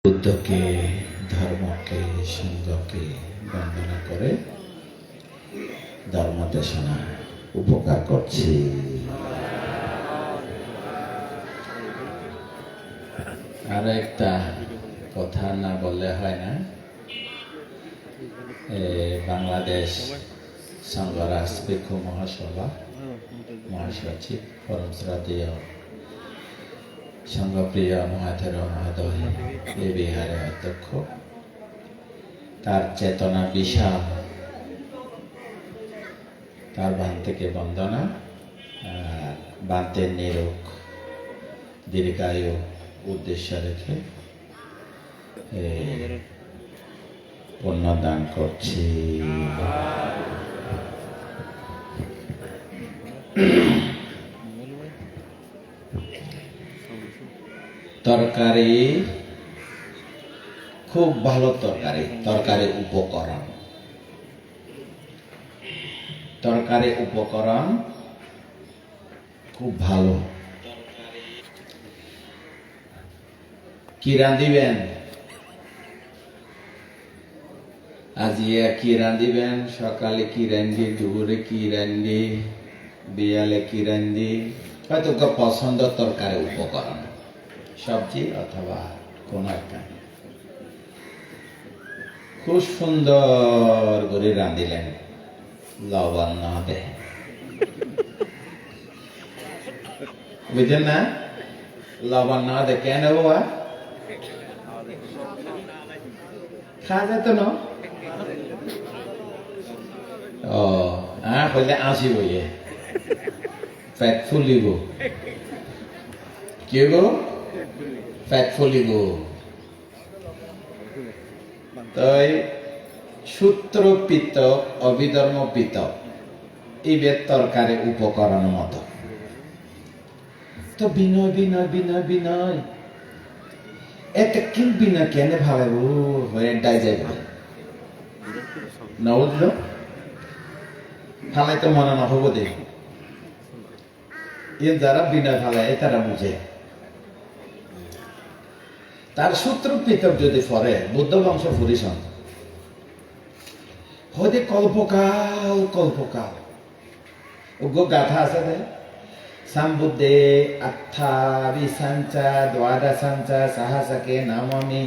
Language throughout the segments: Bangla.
বুদ্ধকে, ধর্মকে, সঙ্গকে বন্দনা করে ধর্ম দেশনা উপকার করছি। আর একটা কথা না বললে হয় না, বাংলাদেশ সংঘরাজ ভিক্ষু মহাসভা মহাসচিব পরম শ্রদ্ধেয় সংঘপ্রিয় মহাথের মহোদয় এ বিহারের অধ্যক্ষ, তার চেতনা বিশাল, তার বান থেকে বন্দনা, বান্তের নিরোগ দীর্ঘায়ু উদ্দেশ্য রেখে পুণ্য দান করছি। তরকারি খুব ভালো, তরকারি উপকরণ খুব ভালো। কি রাঁধিবেন আজিয়া, কি রাঁধিবেন, সকালে কি রান্ধি, দুপুরে কি রান্ধি, বিয়ালে কি রান্ধি, হয়তো পছন্দ তরকারি উপকরণ সবজি অথবা কোন একটা খুব সুন্দর করে রাঁধিলেন, লবণ না দে, বুঝলেন না? লবণ না দে কেন বাবা? খাওয়া যেত না? ও হইলে আসিব, পেট ফুলিব। কি গো? পেট ফুলিব। তাই সূত্র পিত্ত, অভিধর্ম পিত্ত, এই তরকারি উপকরণ মতো। তো বিনয় বিনয় বিনয় বিনয় এটা কি বিনয় কেন ভালো হয়ে ডাই যাবে না, বুঝলো? ফালাই তো মনে না হবো দেখ, এ যারা বিনয় ফালায় তারা বুঝে। তার সূত্র পিতক যদি ফরে বুদ্ধ বংশ ফুরিসন হয়তো কল্পকাল উগ্র গাথা আছে দে, সাম্বুদ্ধে আত্থা বিসাঞ্চা দ্বাদশাঞ্চা সাহাসাকে নামামি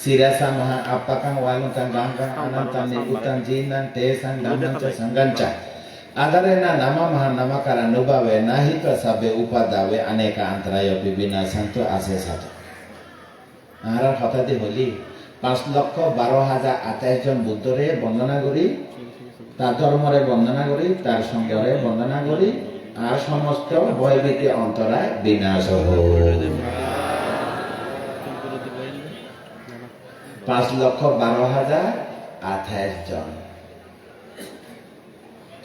সিরাসা মহা আপাকাং ওয়ালুকাং গাঙ্গাং অনন্তাং নির্গুতাং জিনাং তেসাং নামাঞ্চ সংগাঞ্চা আদারেনা নামা মহা নামাকারা নুবাবে নাহিত সাবে উপাদাবে অনেকা অন্তরায় বিবিনাশান্ত আসে সাথে। আর হঠাৎ হলি 5,12,028 জন বুদ্ধরে বন্দনা করি, তার ধর্মরে বন্দনা করি, তার সঙ্গরে বন্দনা করি, আর সমস্ত ভয়ভীতি অন্তরায় বিনাশ হোক। 5,12,028 জন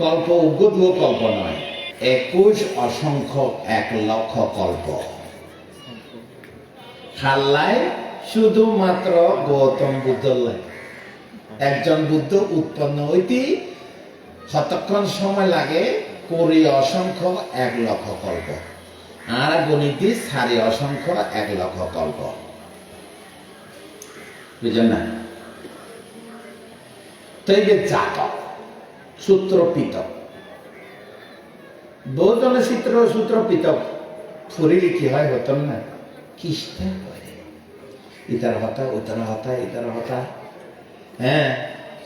কল্প, উদ্ভুত কল্প নয়, 21 অসংখ্য 1,00,000 কল্প। খাল্লায় শুধুমাত্র গৌতম বুদ্ধ, একজন বুদ্ধ উৎপন্ন হইতে কতক্ষণ সময় লাগে? 20 অসংখ্য 1,00,000 কল্প, আর গণিতে 4 অসংখ্য 1,00,000 কল্প। বুঝলেন না? তৈবে জাতক সূত্র পিতক, বহুজনের সূত্র পিতক ফুরিলে কি হয় হতো না, কিস্তা করে ইতার হতা উতার হতা ইতার হতা। হ্যাঁ,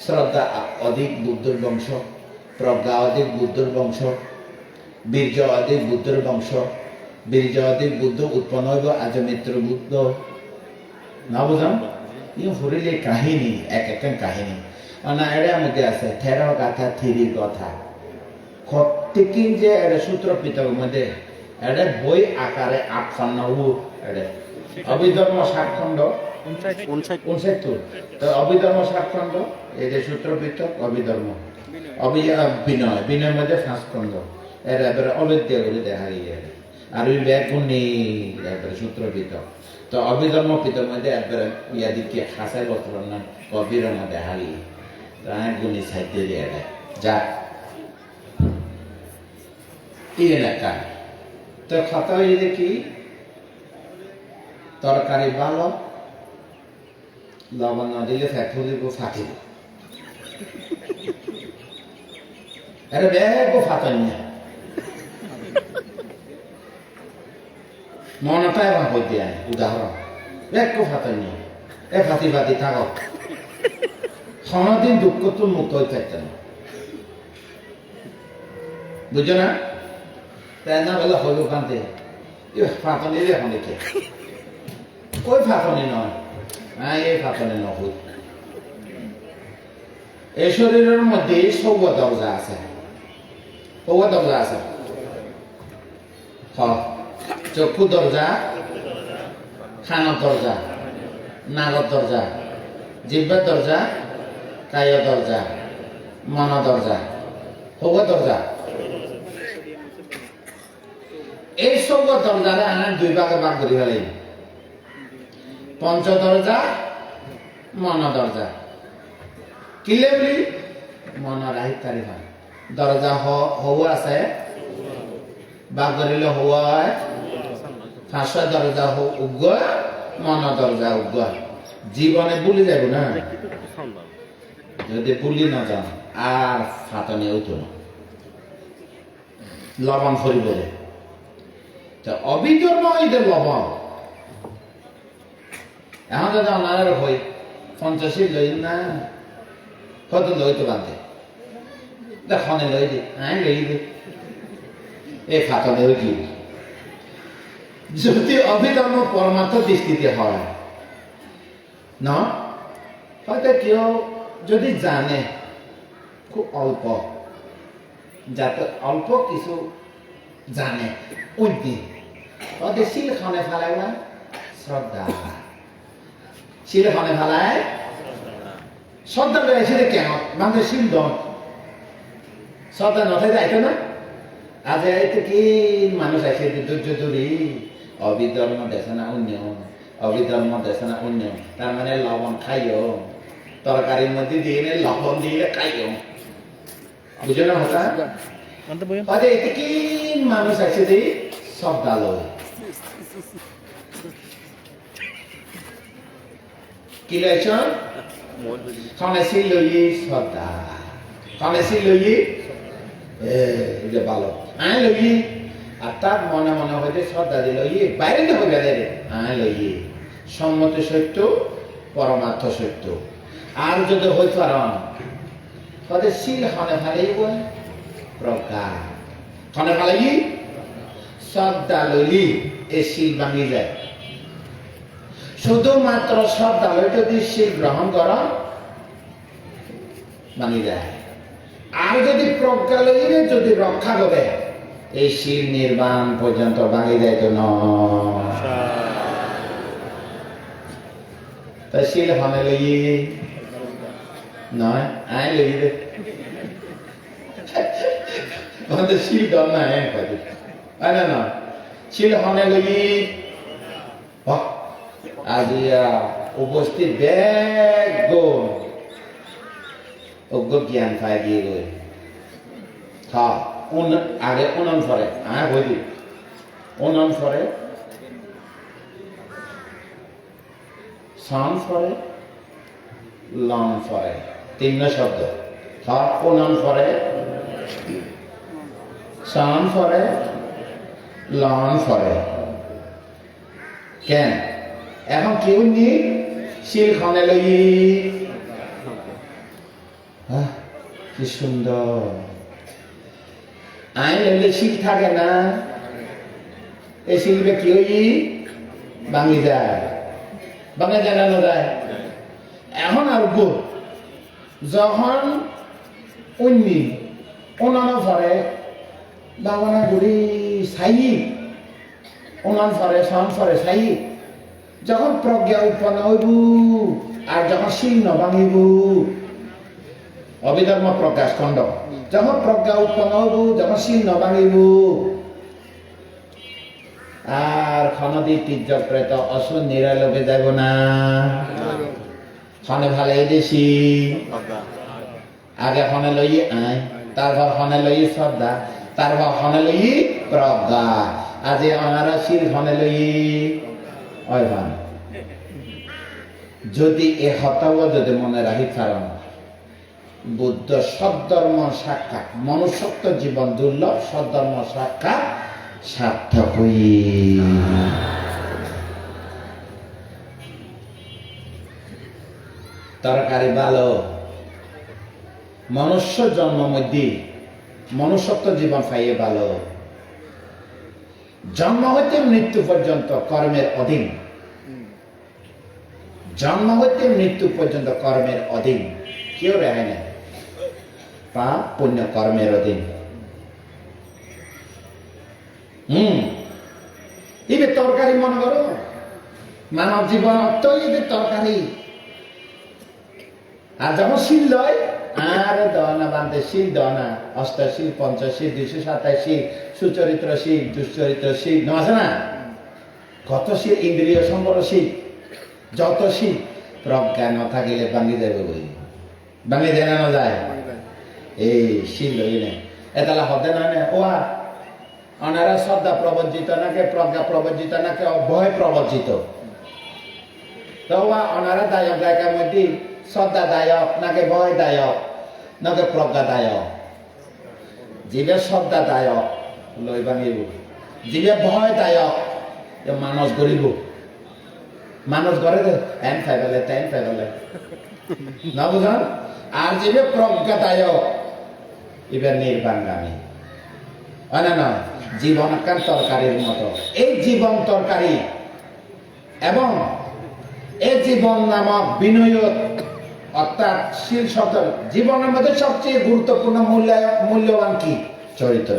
শ্রদ্ধা অধিক বুদ্ধর বংশ, প্রজ্ঞা অধিক বুদ্ধর বংশ, বীর্য অধিক বুদ্ধর বংশ, বীর্য অধিক বুদ্ধ উৎপন্ন হইব আজ মিত্র বুদ্ধ না বুঝাম। ই ফুরিলে কাহিনী, এক একটা কাহিনী না এর মধ্যে আছে 13 গাথা 3 কথা প্রত্যেকই যে এটা সূত্র পিতক মধ্যে এটা বই আকারে 58 এটা অভিধর্ম 7 খণ্ড 59। তো অভিধর্ম 7 খণ্ড, এই যে সূত্র পিতক অভিধর্ম, বিনয় মধ্যে 5 খণ্ড, এর এবারে অবেদ্য করে দেখা গিয়ে আর ওই ব্যাগুনি এবারে সূত্র পিতক। তো অভিধর্ম পিতক মধ্যে একবারে ইয়াদিকে খাসায় বছর না অভিধর্ম দেখা গিয়ে গুণী সাহিত্য দিয়ে দেয় যা এই এলাকা। তো খাতা হয়ে দেখি তরকারি ভালো, লবণ না দিলে ফ্যাট হলে ফাটিব আরে বেগো ফাটাই না মনটাই আমার হয়ে দিয়ে উদাহরণ বেগো ফাটাই না এ ফাটি ফাটি থাকক সারাদিন দুঃখ তো মুক্ত হয়ে থাকতে না বুঝছো না তাই না বলে হইব কান্তে ফাটনি এখন দেখে কই ফাটনি নয় হ্যাঁ এই ফাটনি নহয় এই শরীরের মধ্যে সৌগ দরজা আছে সৌগ দরজা আছে চক্ষু দরজা খানার দরজা নাগর দরজা জিহ্বার দরজা কায় দরজা মন দরজা সৌগ দরজা এই সৌগ দরজারে আনা দুই ভাগে ভাগ করি ফেলে পঞ্চ দরজা মন দরজা কিলে বলি মনৰ আহিতারি হয় দরজা হওয়া আছে ভাগ করিলে হওয়া হয় ফাঁসা দরজা উগ্র মন দরজা উগ্র জীবনে ভুলি যাব না যদি ভুলি না যান আর ফাটনি হইতো না লবণ ফরিব অবিধর্ম হইতে লবণ এখন যদি আপনার হই 50 লই না কত লইতে বাঁধে দেখনে লই দে আই লই দে এই ফাটনে হই কি যদি অবিধর্ম পরমাত্ম দৃষ্টিতে হয় না হয়তো কেউ যদি জানে খুব অল্প যাতে অল্প কিছু জানে উদ্দিন ওদের শিলখানে ফেলায় না শ্রদ্ধা শিলখানে ফেলায় শ্রদ্ধা বেড়েছে কেন মানুষের শিল দন শ্রদ্ধা নথায় যাইতো না আজ এতে কি মানুষ আছে ধৈর্য ধরি অবিধর্ম দেশে না অন্য অবিধর্ম দেশে না অন্য তার মানে লবণ খাইও তরকারির মধ্যে দিয়ে লবণ দিয়ে খাইও বুঝো না ভাষা হয়তো এতে কি মানুষ আছে যে শ্রদ্ধা লয় কি লইছ খনেছি লই শ্রদ্ধা খনেছি লই যে ভালো আয় লই আর তার মনে মনে হইতে শ্রদ্ধা দিল বাইরে তো হবে রে আয় লই সম্মতি সত্য পরমার্থ সত্য আর যদি হইতে পারন তাহলে শিল খনে ফেলাই প্রজ্ঞা খনে ফেলাই শ্রদ্ধা লইলি এ শিল ভাঙি যায় শুধুমাত্র শ্রদ্ধা লই যদি শিল গ্রহণ কর ভাঙি যায় আর যদি প্রজ্ঞা লইলে যদি রক্ষা করে এই শিল নির্বাণ পর্যন্ত ভাঙি যায় তো তাই শিল হনে লই নয় আয় লই রে আমাদের শিল দল না হ্যাঁ কাজে না না শিল হনে লই আজিয়া উপস্থিত ব্যাগ অজ্ঞ জ্ঞান পাই দিয়ে গই আগে উনন ফরে হইলি উনন ফরে সন ফরে লন ফরে তিন শব্দ উনন ফরে সন ফরে লন ফরে কেন এখন কেউ নি শিল খনে লই কি সুন্দর আইন লইলে শিল থাকে না এই শিলবে কি হই ভাঙি যায় ভাঙে জানানো যায় এখন আর যখন অন্যি অন্যান্য ফরে বাগানা গুড়ি ছাই অন্যান্য ফরে সন ফরে ছাই যখন প্রজ্ঞা উৎপন্ন হইব আর যখন শিল নভাঙিব অবিধর্ম প্রকাশ খণ্ড যখন প্রজ্ঞা উৎপন্ন হইব যখন শিল নভাঙিব আর খনদি তীর্যপ্রেত অসুর নিরালোভে যাব না খনে ভালে দেশি আগে খনে লই আয় তারপর খনে লই শ্রদ্ধা তারপর খনে লই প্রজ্ঞা আজি আমরা শিল খনে লই ওই ভান যদি এ হতাও যদি মনে রাখি কারণ বুদ্ধ সদ্ধর্ম সাক্ষাৎ মনুষ্যত্ব জীবন দুর্লভ সদ্ধর্ম সাক্ষাৎ সার্থকই তরকারি ভালো মনুষ্য জন্ম মধ্যে মনুষ্যত্ব জীবন পাইয়ে ভালো জন্ম হইতে মৃত্যু পর্যন্ত কর্মের অধীন জন্ম হইতে মৃত্যু পর্যন্ত কর্মের অধীন কেউ রেহাই নেই পাপ পুণ্য কর্মের অধীন এবার তরকারি মনে করো মানব জীবন অর্থ এদের তরকারি আর যখন শিল লয় আর দনা বান্ধে শিল দনা অষ্টাশীল পঞ্চাশীল 227 সুচরিত্র শিল দুশ্চরিত্র শিল আছে না কত শিল ইন্দ্রিয় সম্বর শিল যত শিল প্রজ্ঞা ন থাকিলে ভাঙি যাবে বই ভাঙি যায় না যায় এই শিল লই না এতালা হতে না ও অনারা শ্রদ্ধা প্রবঞ্চিত নাকে প্রজ্ঞা প্রবঞ্চিত নাকে ভয় প্রবঞ্চিত তো অনারা দায়ক গায়িকার মধ্যে শ্রদ্ধা দায়ক নাকে ভয় দায়ক নাকে প্রজ্ঞা দায়ক জীবে শ্রদ্ধা দায়ক লই ভাঙিব জীবে ভয় দায়ক মানুষ গরিব মানুষ গড়ে দে এন খাই পেলে তেন খাই পেলে না বুঝান আর জীবে প্রজ্ঞা দায়ক এবার নির্বাণগামী হয় না নয় জীবন একখান তরকারির মতো এই জীবন তরকারি এবং এই জীবন নামক বিনয় অর্থাৎ শীল শব্দ জীবনের মধ্যে সবচেয়ে গুরুত্বপূর্ণ মূল্যবান কি চরিত্র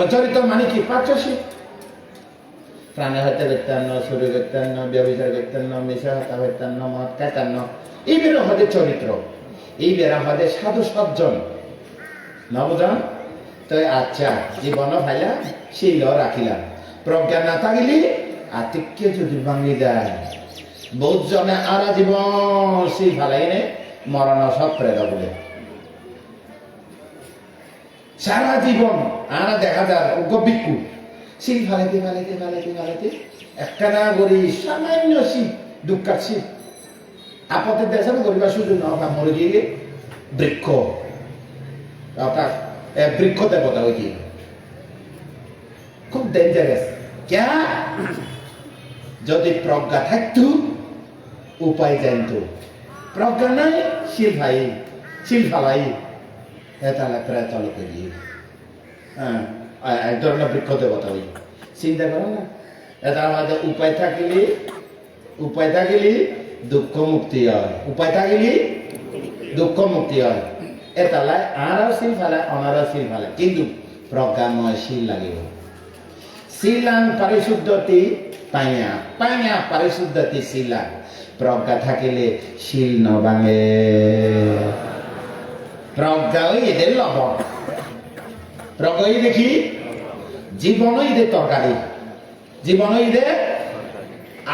চরিত্র মানে কি পাঁচশী প্রাণে হত্যা করতেন শরীর করতেন ব্যবচার করতেন মিশা হত্যা করতেন মদ খাইতেন এই বেরা হতে চরিত্র এই বেরা হতে সাধু সজ্জন না বুঝান তো আচ্ছা জীবন ভাইলা শীল রাখিলাম প্রজ্ঞা না থাকিলে আতিক্য যদি ভাঙি যায় বহুত জনে আরা জীবন শীল ফালাই নে মরণ সব প্রেত বলে সারা জীবন আরা দেখা যায় উগ্র বিক্ষু শীল ফালাইতে ফালাইতে ফালাইতে ফালাইতে একটা না করি সামান্য শীত দুঃখার শীত আপদের দেশে গরিবা সুযোগ না মরে গিয়ে বৃক্ষ অর্থাৎ বৃক্ষ দেবতা ওই কি খুব ডেঞ্জারাস ক্যা যদি প্রজ্ঞা থাকতো উপায় জানতো প্রজ্ঞা নাই শিল ভাই শিল ফালাই এতালা প্রায় তলকে গিয়ে হ্যাঁ এক ধরনের বৃক্ষ দেবতা ওই চিন্তা করো না এটা আমাদের উপায় থাকিলে দুঃখ মুক্তি হয় উপায় থাকিলে দুঃখ মুক্তি হয় এতালায় আনারা শিল ফেলায় অনারা শিল ফেলায় কিন্তু প্রজ্ঞাময় শিল লাগিব শিলাং পারিশুদ্ধতি পাইয়া পাইয়া পারিশুদ্ধতি শিলাং প্রজ্ঞা থাকিলে শিল নভাঙে প্রজ্ঞা ওই এদের লবণ প্রজ্ঞা দেখি জীবনই দে তরকারি জীবনই দে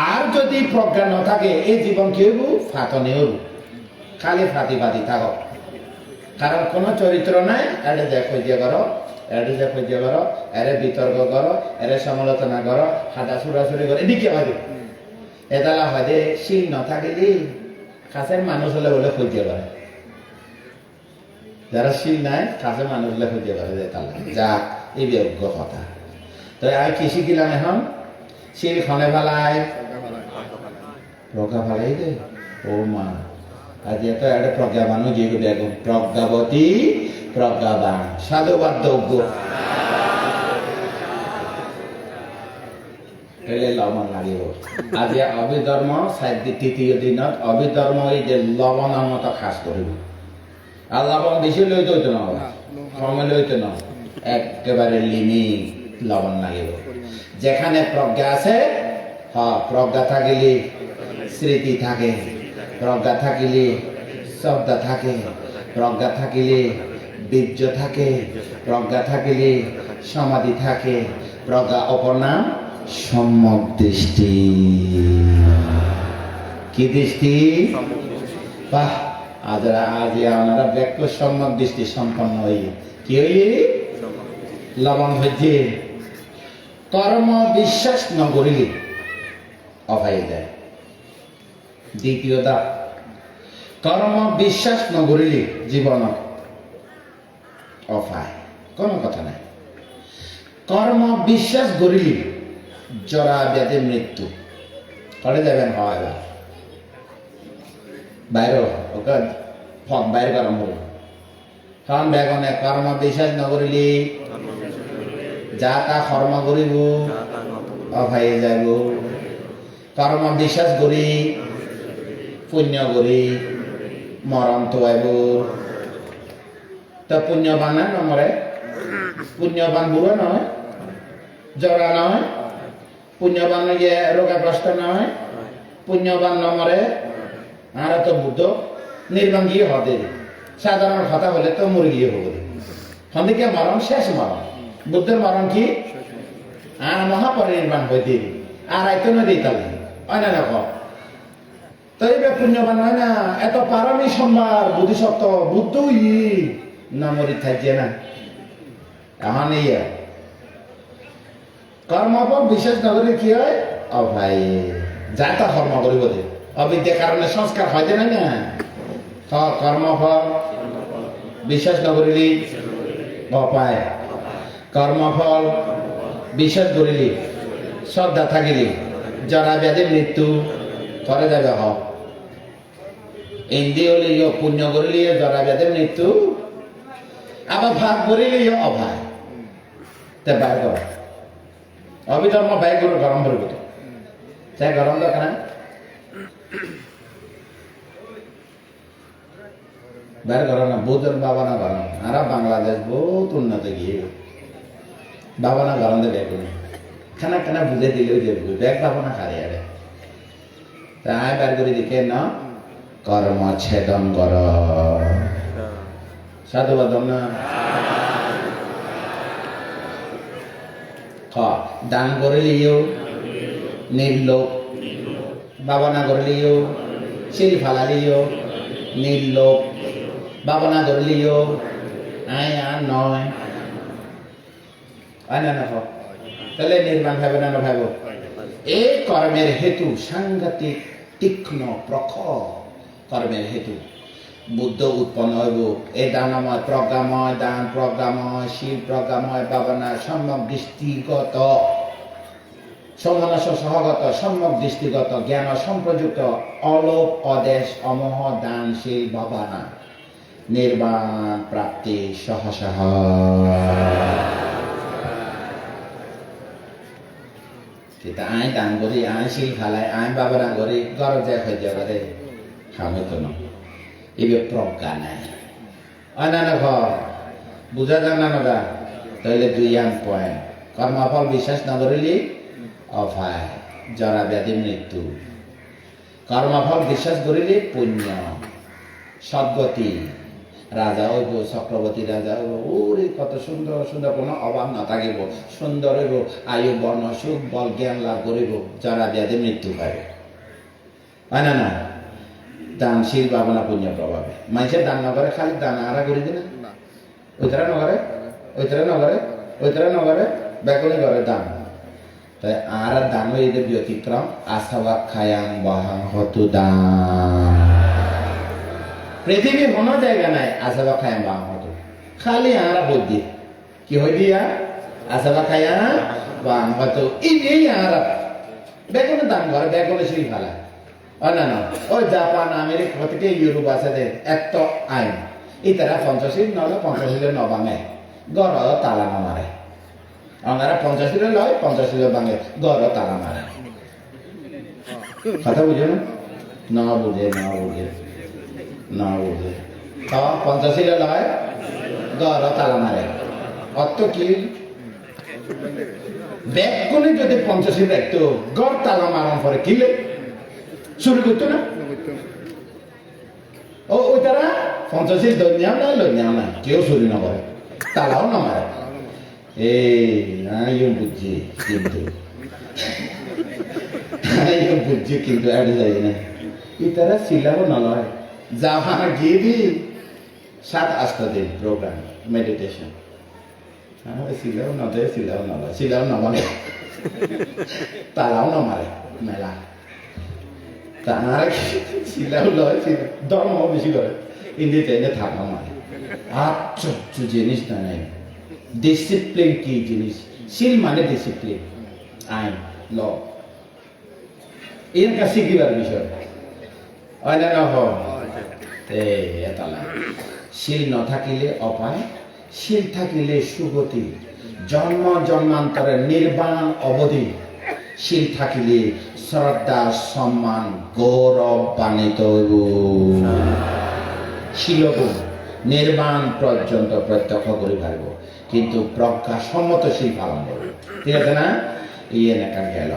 আর যদি প্রজ্ঞা না থাকে এই জীবন কি হইব ফাটনে হইব খালি ফাটি ফাটি থাক কারণ কোন চরিত্র নাই এড়ে যে খোঁজিয়া করো এড়ে যে খোঁজিয়া করো এরে বিতর্ক করো এরে সমালোচনা করো হাঁটা ছুড়াছুড়ি করো এদিকে হয় এদালা হয় দে শিল না থাকিলে কাছের মানুষ হলে বলে খোঁজিয়া করে যারা শিল নাই কাছের মানুষ হলে খোঁজিয়া করে যে তাহলে যা এই বিয়োগ্য কথা তো আমি কি শিখিলাম এখন শিল খনে ফেলায় প্রজ্ঞা ফেলাই দে ও মা আজ এত একটা প্রজ্ঞা মানুষ যেগুলো দেখো প্রজ্ঞাবতী প্রজ্ঞাবান সাধুবাদ যোগ্য এলে লবণ লাগিব আজি অভিধর্ম তৃতীয় দিনত অভিধর্ম এই যে লবণের মতো খাস করিব আর লবণ বেশি লইতে হইতো না সময় লইতে না একেবারে লিমিট লবণ লাগিব যেখানে প্রজ্ঞা আছে প্রজ্ঞা থাকিলে স্মৃতি থাকে প্রজ্ঞা থাকিলে শ্রদ্ধা থাকে প্রজ্ঞা থাকিলে বীর্য থাকে প্রজ্ঞা থাকিলে সমাধি থাকে প্রজ্ঞা অপর নাম সম্যক দৃষ্টি কি দৃষ্টি বাহ আজ আমরা ব্যাখ্য সম্যক দৃষ্টি সম্পন্ন হই কি হই লবণ হইছে কর্ম বিশ্বাস ন করিলে অভাই যায় দ্বিতীয় ধাপ, কর্ম বিশ্বাস নগরিলে জীবন অফায়, কোনো কথা নাই। কর্ম বিশ্বাস গরিলি জরা ব্যাধি মৃত্যু করে যাবেন। হয় বাইরে ওকে ফক বাইরে করাম বলুন কারণ বেগনে কর্ম বিশ্বাস নগরিলি যা তা কর্ম করিব অফাইয়ে যাইব। কর্ম বিশ্বাস করি পুণ্য করি মরণ তো আইব। তা পুণ্যবান না নমরে, পুণ্যবান বুড়ো নয়, জরা নয়, পুণ্যবান যে রোগাগ্রস্ত নয়, পুণ্যবান নমরে। আর তো বুদ্ধ নির্বাণ গিয়ে হতে সাধারণ কথা হলে তো মরে গিয়ে হবো হন্দিকে মরণ শেষ মরণ। বুদ্ধের মরণ কি আর মহাপরিনির্বাণ হইতে আর আইতো না দিই তাহলে হয় না দেখো তো এইবার পুণ্যবান হয় না। এত পারমি সম্ভার বুদ্ধিসত্ত্ব বুদ্ধ ই না মরি থাকছে না এখন এই কর্মফল বিশেষ নগরী কি হয় অভাই যা তা কর্ম করিব দে অবিদ্যার কারণে সংস্কার হয় না না। কর্মফল বিশ্বাস নগরিলি অপায়, কর্মফল বিশ্বাস করিলি শ্রদ্ধা থাকিলি জরা ব্যাধি মৃত্যু করে যাবে। হ ইন্দি হলে পুণ্য করিলি জরা ব্যাধি মৃত্যু, আবার ভাগ করিলি অভায়। তে বাইর কর অবিধর্ম বাইর করে গরম করব তো চাই গরম দরকার না বাইর করো না। বুধের বাবা না গরম আর বাংলাদেশ বহুত উন্নত গিয়ে বাবা না গরম দেবে খানা খানা বুঝে দিলেও যে ব্যাগ বাবা না খারে আরে তাই বাইর করে দিকে না কর্ম ছেদন কর সাধুবাদ না। দান করিলিও নির্লোক, বাবনা করিলিও সিঁড়ি ফালালিও নির্লোক, বাবনা করিলিও আয় আর নয় আয় না না তাহলে নির্মাণ ভাবে না ভাব। এই কর্মের হেতু সাংঘাতিক তীক্ষ্ণ প্রখর কর্মের হেতু বুদ্ধ উৎপন্ন হইব। এই দানময় প্রজ্ঞাময় দান প্রজ্ঞাময় শিব প্রজ্ঞাময় ভাবনা সম্যক দৃষ্টিগত সমনস সহগত সম্যক দৃষ্টিগত জ্ঞান সম্প্রযুক্ত অলোপ অদেশ অমোহ দানশীল ভাবনা নির্বাণ প্রাপ্তি সহসহ। আই দান করি আই শিল খালাই আই ভাবনা করি গরজ যায় হয়ে যাবে খাবে তো না এবার প্রজ্ঞা নাই অন্যান্য ঘর বুঝা যান না নগা তাহলে 2 পয়েন্ট কর্মফল বিশ্বাস না করিলি অভায় জরা ব্যাধি মৃত্যু, কর্মফল বিশ্বাস করিলি পুণ্য সদ্গতি রাজা হইব চক্রবর্তী রাজা হইব। ওরে কত সুন্দর সুন্দর কোনো অভাব না থাকিব সুন্দর হইব আয়ু বর্ণ সুখ বল জ্ঞান লাভ করিব জরা ব্যাধি মৃত্যু পাইব হয় না না। দানশীল ভাবনা পুণ্য প্রভাবে মানুষের দান নগরে খালি দান আরা করে দিলে ওইতারা নগরে ওইতারা নগরে ওইতারা নগরে ব্যাকুলি করে দান তাই আর দান এদের ব্যতিক্রম আসাবা খায়াং বাহাং হতু দান। পৃথিবীর কোনো জায়গা নাই আসাবা খায়াং বাহাং হতু খালি আরা বুদ্ধি কি হই দিয়া আসাবা খায়াং বাহাং হতু এই আরা বেগুনে দান করে বেগুনে সেই ফেলা না না ওই জাপান আমেরিকা থেকে ইউরোপ আছে যে এত আইন ইতারা 50 নহলে 50 নবাঙে গড় তালা নামারে আমরা 50 লয় 50 ভাঙে গড় তালা মারে কথা বুঝে না বুঝে না বুঝে না বুঝে তো 50 লয় গড় তালা মারে অত কি বেগুনে যদি 50 দেখতো গড় তালা মারার পরে কিলে শুরু করতো না ওই তারা 50 লইনাও না লইনাও না কেউ শুরু না করে তালাও না মারে। এই আমিও বুঝছি কিন্তু আড়ে যাই না এই তারা সিলাও না লয় যাওয়া গিয়ে দি 7-8 দিন প্রোগ্রাম মেডিটেশন সিলাও না দেয় সিলাও না লয় সিলাও না মানে তালাও না মারে মেলা তা আর ছিলাও লয় ধর্ম বেশি করে ইন্ডিতে এনে থাকা মানে আশ্চর্য জিনিস না নাই ডিসিপ্লিন কি জিনিস শিল মানে ডিসিপ্লিন আইন ল এর কাছে শিখিবার বিষয় হয় না হয় এটা শিল নথাকিলে অপায় শিল থাকিলে সুগতি জন্ম জন্মান্তরে নির্বাণ অবধি শিল থাকিলে শ্রদ্ধা সম্মান গৌরব বানিত শিলগুণ নির্বাণ পর্যন্ত প্রত্যক্ষ করে পারব কিন্তু প্রজ্ঞা সম্মতশীল পালন করবে ঠিক আছে না ইয়ে নেকা গেল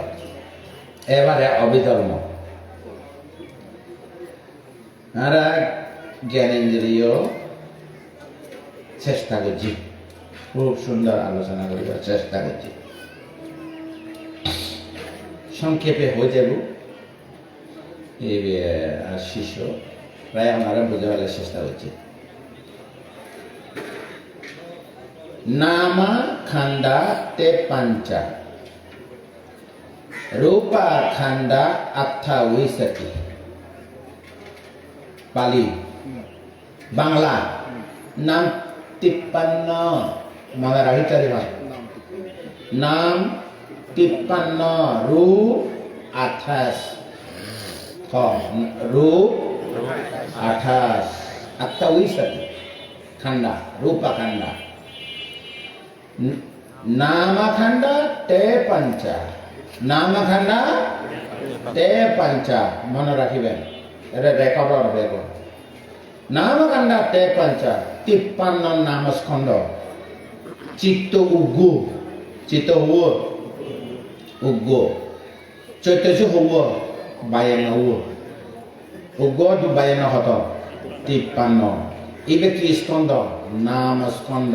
এবারে অবিধর্ম আমরা জ্ঞানেন্দ্রিয় চেষ্টা করছি খুব সুন্দর আলোচনা করিবার চেষ্টা করছি সংক্ষেপে হয়ে যাব এই শিষ্য প্রায় আমরা বোঝাবার চেষ্টা করছি নামা খান্ডা তে পাঞ্চা রূপা খান্ডা আত্থা উইসতি পালি বাংলা নাম 53 মনে রাখিতে পারিবা নাম 53 রূপ 28 রূপ 28 আত্থা উইসতি খান্ডা রূপা খান্ডা নামখণ্ডা তে পঞ্চা নামখণ্ডা তে পঞ্চা মনে রাখিবেন এটা রেকর্ডর বেগর নামখণ্ডা তে পঞ্চা 53 নামস্কন্ধ চিত্ত উগ্র চিত্ত উগ্র চৈতন্য হব বায়ান উগ্র দু বায়ান হত 53 এবে কি স্কন্ধ নামস্কন্ধ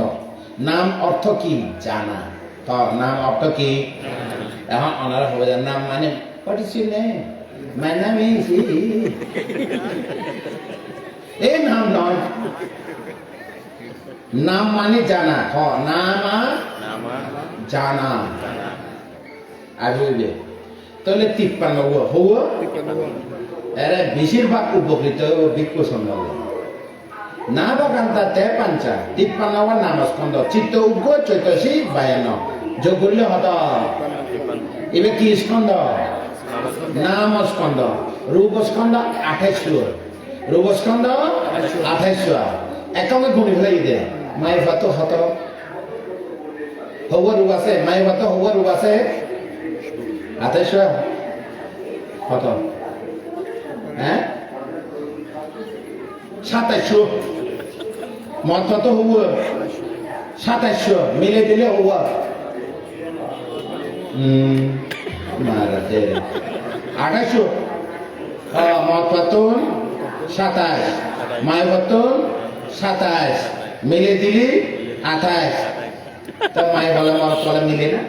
নাম অর্থ কি জানা তো নাম অর্থ কি এখন ওনারা হবে নাম মানে what is your name my name is এই নাম নয় নাম মানে জানা নামা জানা আসবে তাহলে 53 হবো এরা বেশিরভাগ উপকৃত ভিক্ষু সন্ন্যাস নামকান্তা তে পাঞ্চা 53 নামস্কন্ধ চিত্ত উগ্র চৈতসী বায়ান যোগ করলে হত এবার কি স্কন্ধ নামস্কন্ধ রূপস্কন্ধ 28 রূপস্কন্ধ 28 একঙ্গে গুণি ফেলাই দে মাই ভাত হত হব রূপ আছে মাই ভাত হব রূপ আছে 28 হত হ্যাঁ 27 মত তো হব 27 মিলে দিলে হব মারাতে 28 মত পাতুন 27 মায় পাতুন 27 মিলে দিলি 28 তো মায় বলে মত বলে মিলে না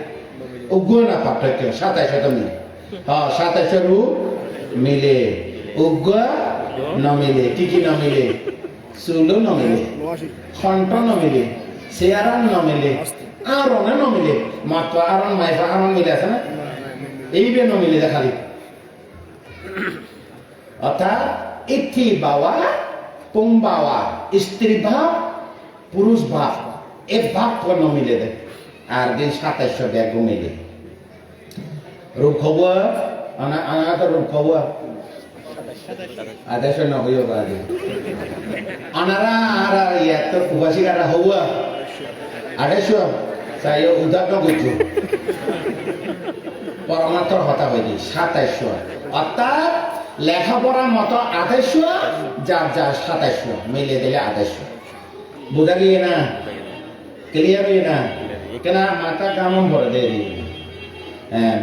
উগ্র না পার্থক্য 27 তো মিলে 27 রূপ মিলে উগ্র ন মিলে কি ন মিলে চুলো ন মিলে খন্ট ন মিলে চেয়ারন ন মিলে আরনে ন মিলে মাত্র আরন মাইফা আরন মিলে আছে না এইবে ন মিলে দেখালি অর্থাৎ ইথি বাবা পুং বাবা স্ত্রী ভাব পুরুষ ভাব এ ভাব ন মিলে দেখ আর দিন 27 ব্যাগ মিলে রূপ খবর আনা তো রূপ খবর আদেশ ন হইও বাজে আনারা আর ইয়া তো কুবাসিকারা হওয়া আদেশ চাই উদাহরণ করছো পরমাত্র হতা হয়নি 27 অর্থাৎ লেখাপড়ার মতো 28 যার 27 মিলে দিলে 28 বোঝা গিয়ে না ক্লিয়ার হয়ে না কেন মাথা কেমন ভরে দেয়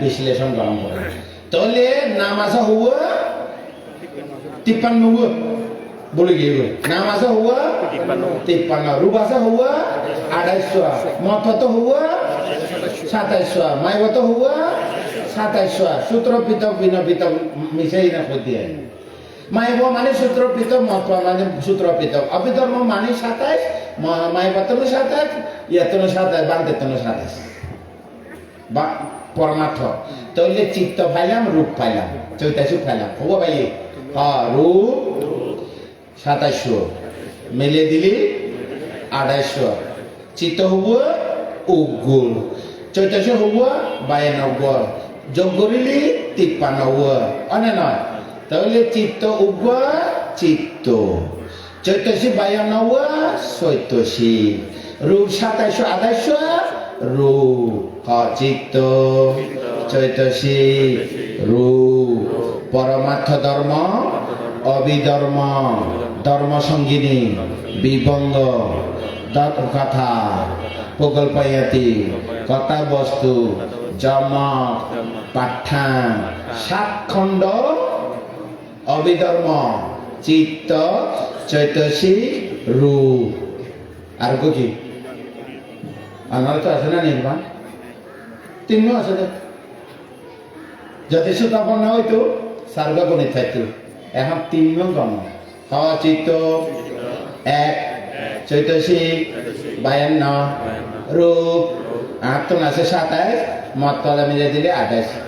বিশ্লেষণ গরম করে তাহলে নাম আসা হওয়া 53 বলে গিয়ে নাম আসা হওয়া 53 রূপ আসা হওয়া 28 মত হওয়া 27 মাইবত হওয়া 27 সূত্র পৃথক ভিন্ন পৃথক মিশাই না করতে মাইব মানে সূত্র পৃথক মত মানে সূত্র পৃথক অবিধর্ম মানে 27 মাইবত 27 ইয়াতন 27 বান্তেতন 27 বা পরমার্থ তাহলে চিত্ত পাইলাম রূপ পাইলাম চৈতাশু ফেলা হব ভাই রূপ 2700 মিলে দিলি 2800 চিত্ত হব উগুল চৈতাশু হব 92 যোগ করিলি 53 অনে নয় তাহলে চিত্ত উগ্র চিত্ত চৈতাশি 92 চৈতাশি রূপ 2700 রূপ চিত্ত চৈতাশি রূপ পরমার্থ ধর্ম অবিধর্ম ধর্ম সঙ্গিনী বিভঙ্গ কথা প্রকল্পায়াতি কথা বস্তু জমক পাঠান 7 খণ্ড অবিধর্ম চিত্ত চৈতসী রূপ আর কি আমার তো আছে না নির্মাণ 3 আছে যদি সুতাপন না হইতো সার্বগণিত থাকতো এখন 3 গণ চিত্ত 1 চৈতসী 52 রূপ 8 আছে 27 মত তলা মিলে দিলে 28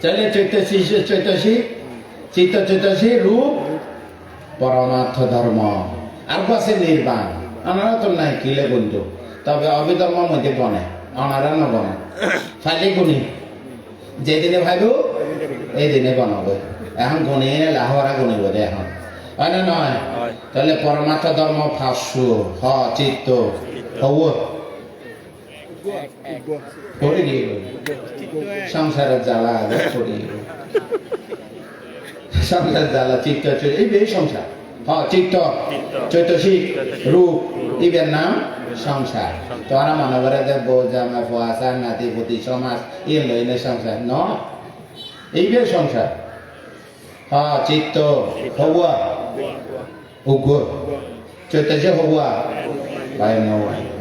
চলে চৈতসী চিত্ত চৈতসী রূপ পরমার্থ ধর্ম আর পাশে নির্বাণ আমরা তো নাই কিলে বন্ধু তবে অবিধর্ম মধ্যে গণে অনারা ন গণে ফাইলে গুণি যেদিনে ভাইব এই দিনে গণব এখন গুণি লাহরা গুণিব দে এখন হয় না নয় তাহলে পরমার্থ ধর্ম 500 চিত্ত হব করে গিয়ে সংসারের জ্বালা করি সংসার জ্বালা চিত্ত এই বেশ সংসার চিত্ত চৈতসী রূপ ইবের নাম সংসার তোরা মনে করে যে বউ জামা ফুয়াশা নাতি পুতি সমাজ ইয়ে লইলে সংসার ন এইবে সংসার চিত্ত হওয়া উগ্র চৈতসী হওয়া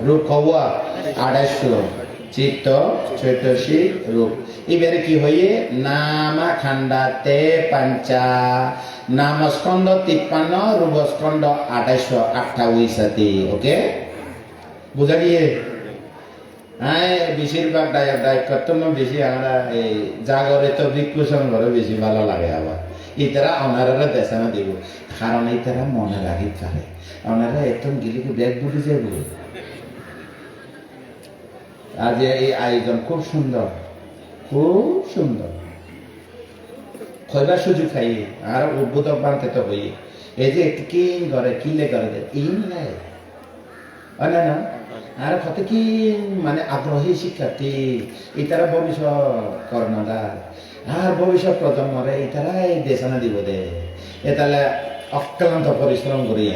রূপ হওয়া 2800 চিত্ত চৈতসী রূপ এবারে কি হইয়ে নামা খান্ডাতে পাঞ্চা নাম স্কন্দ 53 রূপ স্কন্দ 2828 ওকে বুঝা গিয়ে বেশিরভাগ ডায়ক কর্তব্য বেশি আমরা এই জাগরিত বিক্ষুষণ করে বেশি ভালো লাগে আবার ইতারা ওনারা দেশে না দিব কারণ ইতারা মনে রাখি পারে ওনারা একদম গিলিকে ব্যাগ বুঝে যাবো আজ এই আয়োজন খুব সুন্দর খয়বার সুযোগ খাই আর উদ্বোধক বানতে তো হই এই যে কি করে কিলে করে এই নাই না না আর কত কি মানে আগ্রহী শিক্ষার্থী ইতারা ভবিষ্যৎ কর্ণধার আর ভবিষ্যৎ প্রজন্মরে ইতারা এই দেশানা দিব দে এতালে অক্লান্ত পরিশ্রম করি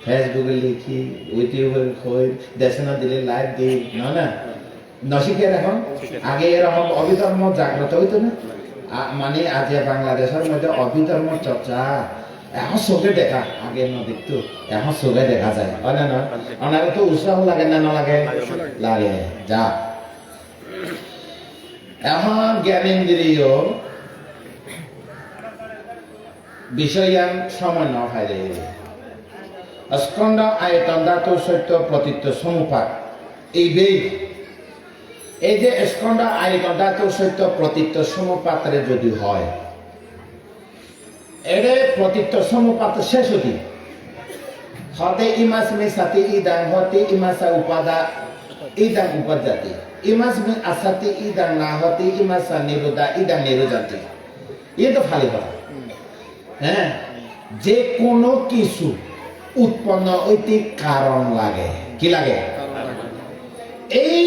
ফেসবুকে লিখি ইউটিউবে কই দেশানা দিলে লাইভ দিই না নশিকে এখন আগে এরকম অবিধর্ম জাগ্রত হইতো না মানে আজ বাংলাদেশের মধ্যে অবিধর্ম চর্চা এখন চোখে দেখা আগে নদীতো এখন চোখে দেখা যায় হয় না নয় ওনারা তো উৎসাহ লাগে না নালাগে লাগে যা এখন জ্ঞানেন্দ্রিয় বিষয়ান সময় ন ফাইলে স্কন্দ আয়তন ধাতু সত্য প্রতীত্ব সমুপাত এই যে স্কন্দ আয়তন ধাতু সত্য প্রতীত্ব সমুপাতরে যদি হয় এরে প্রতীত্ব সমুপাত শেষ হতি হতে ইমাস মে সাথে ইদাং হতে ইমাসা উপাদা ইদাং উপাদাতি ইমাস মে আসাতে ইদাং না হতে ইমাসা নিরোধা ইদাং নিরোধাতি ये তো খালি কথা হ্যাঁ যে কোনো কিছু উৎপন্ন হইতে কারণ লাগে কি লাগে এই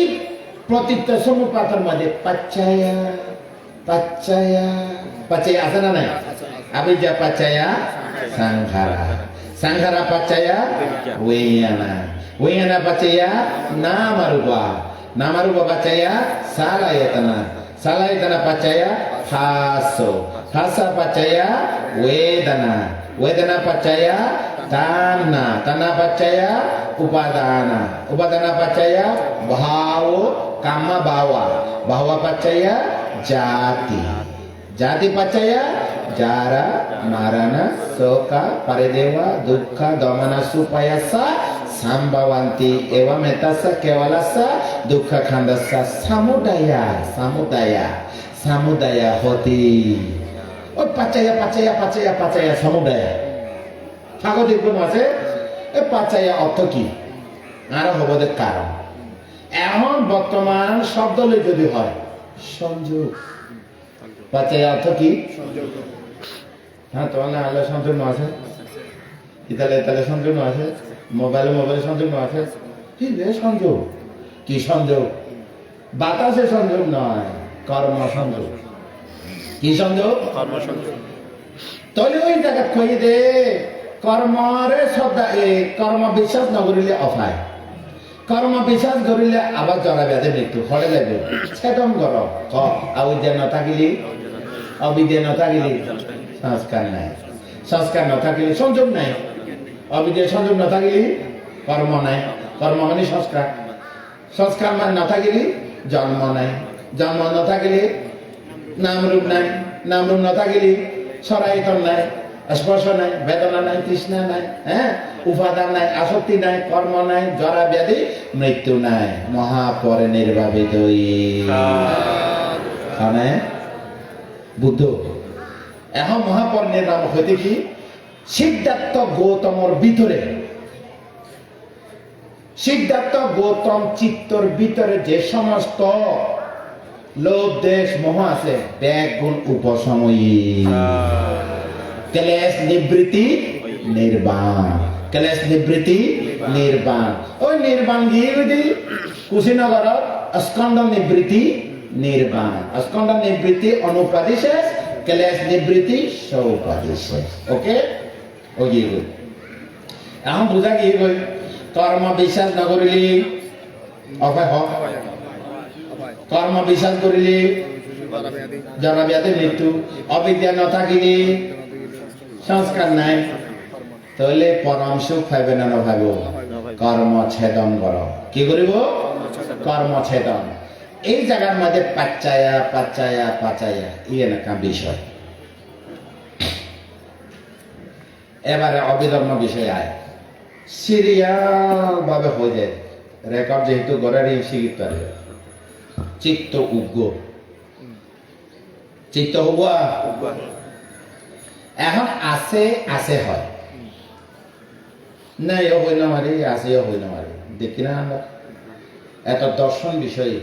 প্রতীত্ব সমুপাতের মধ্যে পাচ্চায়া আছে না নাই আবিদ্যা পাচ্চায়া সংখারা পাচ্চায়া ওয়াইয়ানা পাচ্চায়া নামারূপা পাচ্চায়া সালায়তনা পাচ্চায়া ফাসা পাচ্চায়া वेदना पच्चया ताना पच्चया उपादाना पच्चया भाव काम भाव पच्चया जाति पच्चया जारा मरण शोक परिदेव दुख दमन सुपयस संभवन्ति एवं एतस्य केवलस्य दुःख खण्डस्य समुदय samudaya hoti ওই পাচাইয়া পাচাইয়া পাচাইয়া পাচাইয়া samudaya স্বাগতিক কোন আছে এই পাচাইয়া অর্থ কি আর হবো যে কারণ এখন বর্তমান শব্দ যদি হয় সংযোগ পাচাইয়া অর্থ কি হ্যাঁ তোমার না আলো সংযোগ আছে ইতালে ইতালে সংযোগ আছে মোবাইলে মোবাইলে সংযোগ আছে কি রে সংযোগ কি সংযোগ বাতাসে সংযোগ নয় কর্ম সংযোগ কি সংযোগ কর্ম সংযোগ তাহলে ওই জায়গা কই দে কর্মরে শ্রদ্ধা কর্ম বিশ্বাস নগরিলে অফায় কর্ম বিশ্বাস করিলে আবার জরা ব্যাধে মৃত্যু হরে লাগবে ছেদম কর অবিদ্যা ন থাকিলি অবিদ্যা ন থাকিলি সংস্কার নাই সংস্কার ন থাকিলে সংযোগ নাই অবিদ্যা সংযোগ ন থাকিলি কর্ম নাই কর্ম মানে সংস্কার সংস্কার মানে ন থাকিলি জন্ম নাই জন্ম ন থাকিলে নামরূপ নাই নামরূপ ন থাকিলে সরাইতন নাই স্পর্শ নাই বেদনা নাই তৃষ্ণা নাই হ্যাঁ উপাদান নাই আসক্তি নাই কর্ম নাই জরা ব্যাধি মৃত্যু নাই মহাপরিনির্বাপিত বুদ্ধ এখন মহাপরিনির্বাণ হইতে কি সিদ্ধার্থ গৌতমর ভিতরে সিদ্ধার্থ গৌতম চিত্তর ভিতরে যে সমস্ত লোভ দেশ মোহ আছে ব্যাগ গুণ উপসময়ী ক্লেশ নিবৃত্তি নির্বাণ ক্লেশ নিবৃত্তি নির্বাণ ওই নির্বাণ গিয়ে যদি কুশীনগর স্কন্দ নিবৃত্তি নির্বাণ স্কন্দ নিবৃত্তি অনুপাধি শেষ ক্লেশ নিবৃত্তি সৌপাধি শেষ ওকে ও গিয়ে গই এখন বুঝা গিয়ে গই কর্ম বিশ্বাস নকরিলি অভয় হ কর্ম বিশ্বাস করিলি জরা ব্যাধি মৃত্যু অবিদ্যা ন থাকিলে সংস্কার নাই তাহলে পরম সুখ পাইবে না ভাইব কর্ম ছেদন কর কি করিব কর্ম ছেদন এই জায়গার মধ্যে পাচায়া পাচায়া পাচায়া ইয়ে না বিষয় এবারে অবিধর্ম বিষয় আয় সিরিয়াল ভাবে হয়ে যায় রেকর্ড যেহেতু গড়ের শিখিত পারে চিত্ত উগ্র চিত্ত হবুয়া এখন আছে আছে হয় নাই হই না মারি আছে হই না মারি দেখি না আমরা এত দর্শন বিষয়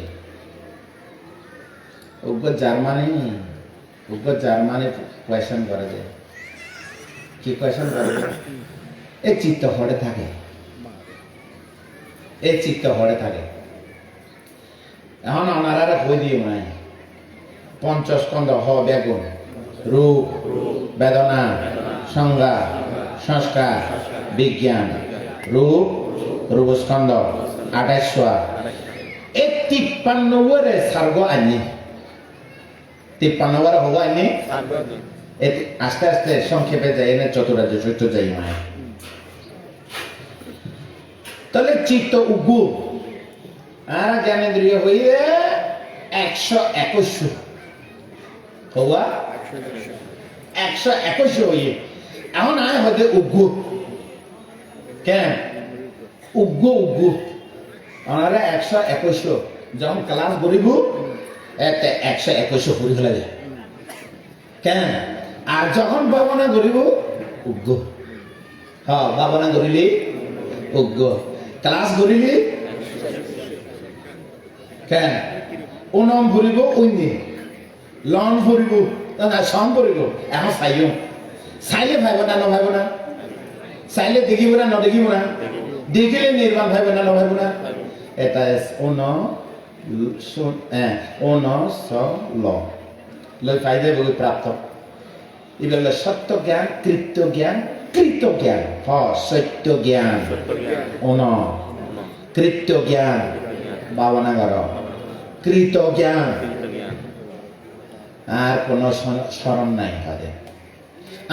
জার্মানি কোয়েশন করা যায় কি কোয়েশন করা যায় এই চিত্ত হরে থাকে এই চিত্ত হরে থাকে এখন ওনারা হই দিয়ে নাই পঞ্চস্কন্ধ হ বেগুন রূপ বেদনা সংজ্ঞা সংস্কার বিজ্ঞান রূপ রূপস্কন্ধ 28 এই 53 সার্গ আনি 53 হবো আনি আস্তে আস্তে সংক্ষেপে যাই না চতুরাজ্য চৈত্য যাই না তাহলে চিত্ত উগ্র আর জ্ঞানেন্দ্রিয় হইয়ে 121 হওয়া 121 হইয়ে এখন আয় হতে উগ্র কেন উগ্র ওনারা 121 যখন ক্লাস করিব এতে 121 পড়ি ফেলা যায় কেন আর যখন ভাবনা করিব উগ্র হ্যাঁ ভাবনা করিলি উগ্র ক্লাস করিলি কেন ওনম ফুরিব অন্য লন ফুরিব না সন ফুরিব এখন চাইও চাইলে ভাইব না নভাইব না চাইলে দেখিব না নদেখিব না দেখিলে নির্বাণ ভাইব না নভাইব না এটা অন স ল লৈ পাই যায় বলে প্রাপ্ত এগুলো সত্য জ্ঞান কৃত্য জ্ঞান কৃত জ্ঞান সত্য জ্ঞান অন কৃত্য জ্ঞান ভাবনা কর কৃত জ্ঞান আর কোন স্মরণ নাই তাদের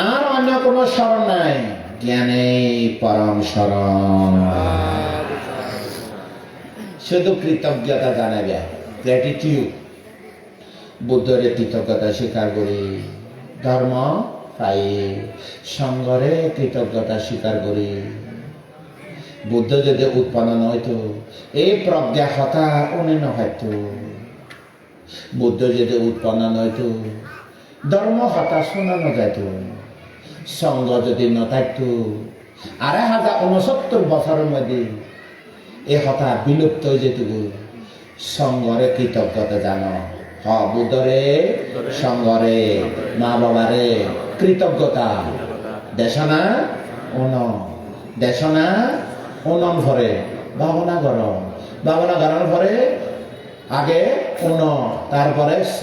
আর অন্য কোন স্মরণ নাই জ্ঞানে পরম স্মরণ শুধু কৃতজ্ঞতা জানাবে গ্র্যাটিটিউড বুদ্ধের কৃতজ্ঞতা স্বীকার করি ধর্ম পাই সঙ্গরে কৃতজ্ঞতা স্বীকার করি বুদ্ধ যদি উৎপন্ন নয়তো এই প্রজ্ঞা হতা উনি নহয়তো বুদ্ধ যদি উৎপন্ন নয়তো ধর্ম হতা শোনানো যাইত, সঙ্গ যদি নথাকতো ২,৫৬৯ বছরের মধ্যে এ হতা বিলুপ্ত হয়ে যেত। সঙ্গরে কৃতজ্ঞতা জানো, হ বুদ্ধরে, সঙ্গরে, মা বাবারে কৃতজ্ঞতা দেশনা অন, দেশনা অনন ভরে ভাবনা গর, ভাবনা গরম ভরে আগে অন, তারপরে স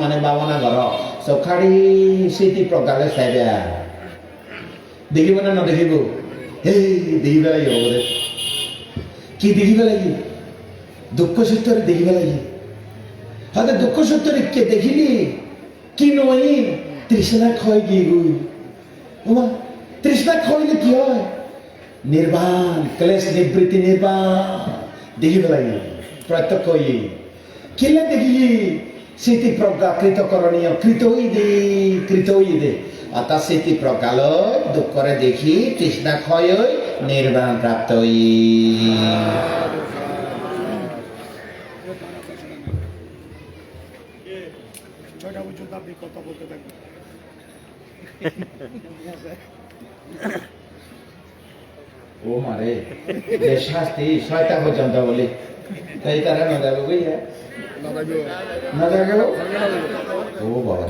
মানে ভাবনা গর, সখাড়ি স্মৃতি প্রকারে চাইবে দেখিব না নদেখিব, এই দেখিবে লাগিব বোধে, কি দেখিবে লাগি, দুঃখ সত্যরে দেখিবে লাগি। হয়তো দুঃখ সত্যরে কে দেখিলি কি নই, তৃষ্ণা ক্ষয় গিয়ে গুই, তৃষ্ণা ক্ষয়লে কি হয়, নির্বাণ, ক্লেশ নিবৃত্তি নির্বাণ দেখিবে লাগি, প্রত্যক্ষ হই কিলে দেখি স্মৃতি প্রজ্ঞা কৃতকরণীয় কৃত হই দে, অর্থাৎ স্মৃতি প্রজ্ঞাল দুঃখ করে দেখি তৃষ্ণা ক্ষয় হই নির্বাণ প্রাপ্ত হই। ও মারে যে শাস্তি ৬টা পর্যন্ত বলি, তাই তারা না যাবো বুঝলে, না যাবো। ও বাবা,